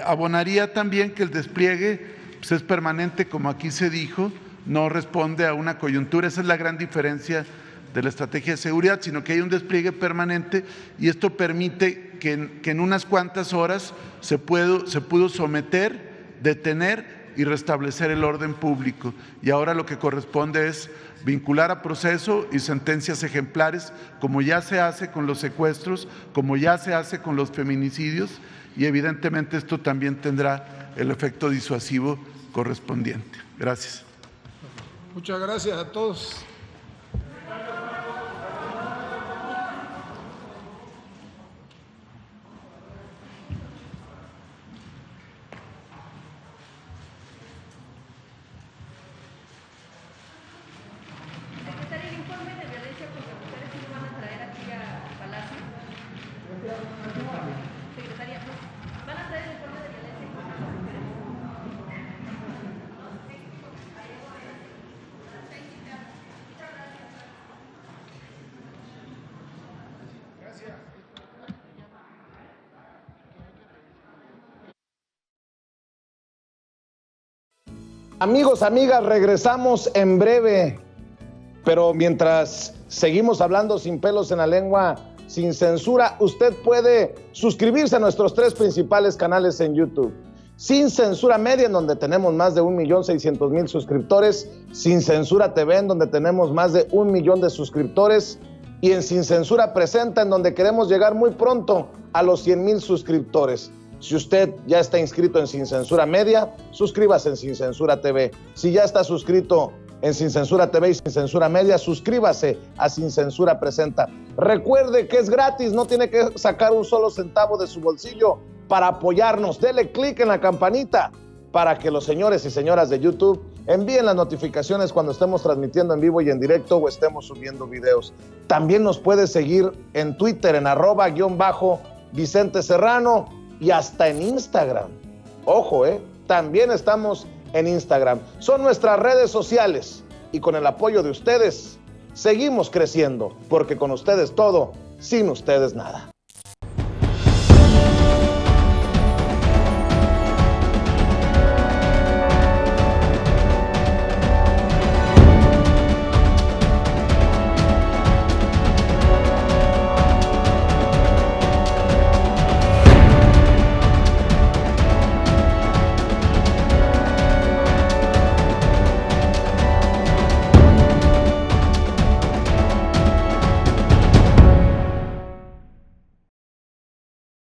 Abonaría también que el despliegue pues, es permanente, como aquí se dijo, no responde a una coyuntura. Esa es la gran diferencia de la estrategia de seguridad, sino que hay un despliegue permanente y esto permite que en unas cuantas horas se pudo someter, detener y restablecer el orden público. Y ahora lo que corresponde es vincular a proceso y sentencias ejemplares, como ya se hace con los secuestros, como ya se hace con los feminicidios, y evidentemente esto también tendrá el efecto disuasivo correspondiente. Gracias. Muchas gracias a todos. Amigos, amigas, regresamos en breve, pero mientras seguimos hablando sin pelos en la lengua, sin censura, usted puede suscribirse a nuestros 3 principales canales en YouTube. Sin Censura Media, en donde tenemos más de 1.600.000 suscriptores, Sin Censura TV, en donde tenemos más de 1 millón de suscriptores, y en Sin Censura Presenta, en donde queremos llegar muy pronto a los 100,000 suscriptores. Si usted ya está inscrito en Sin Censura Media, suscríbase en Sin Censura TV. Si ya está suscrito en Sin Censura TV y Sin Censura Media, suscríbase a Sin Censura Presenta. Recuerde que es gratis, no tiene que sacar un solo centavo de su bolsillo para apoyarnos. Dele clic en la campanita para que los señores y señoras de YouTube envíen las notificaciones cuando estemos transmitiendo en vivo y en directo o estemos subiendo videos. También nos puede seguir en Twitter en @Vicente Serrano y hasta en Instagram. Ojo, también estamos en Instagram. Son nuestras redes sociales y con el apoyo de ustedes seguimos creciendo, porque con ustedes todo, sin ustedes nada.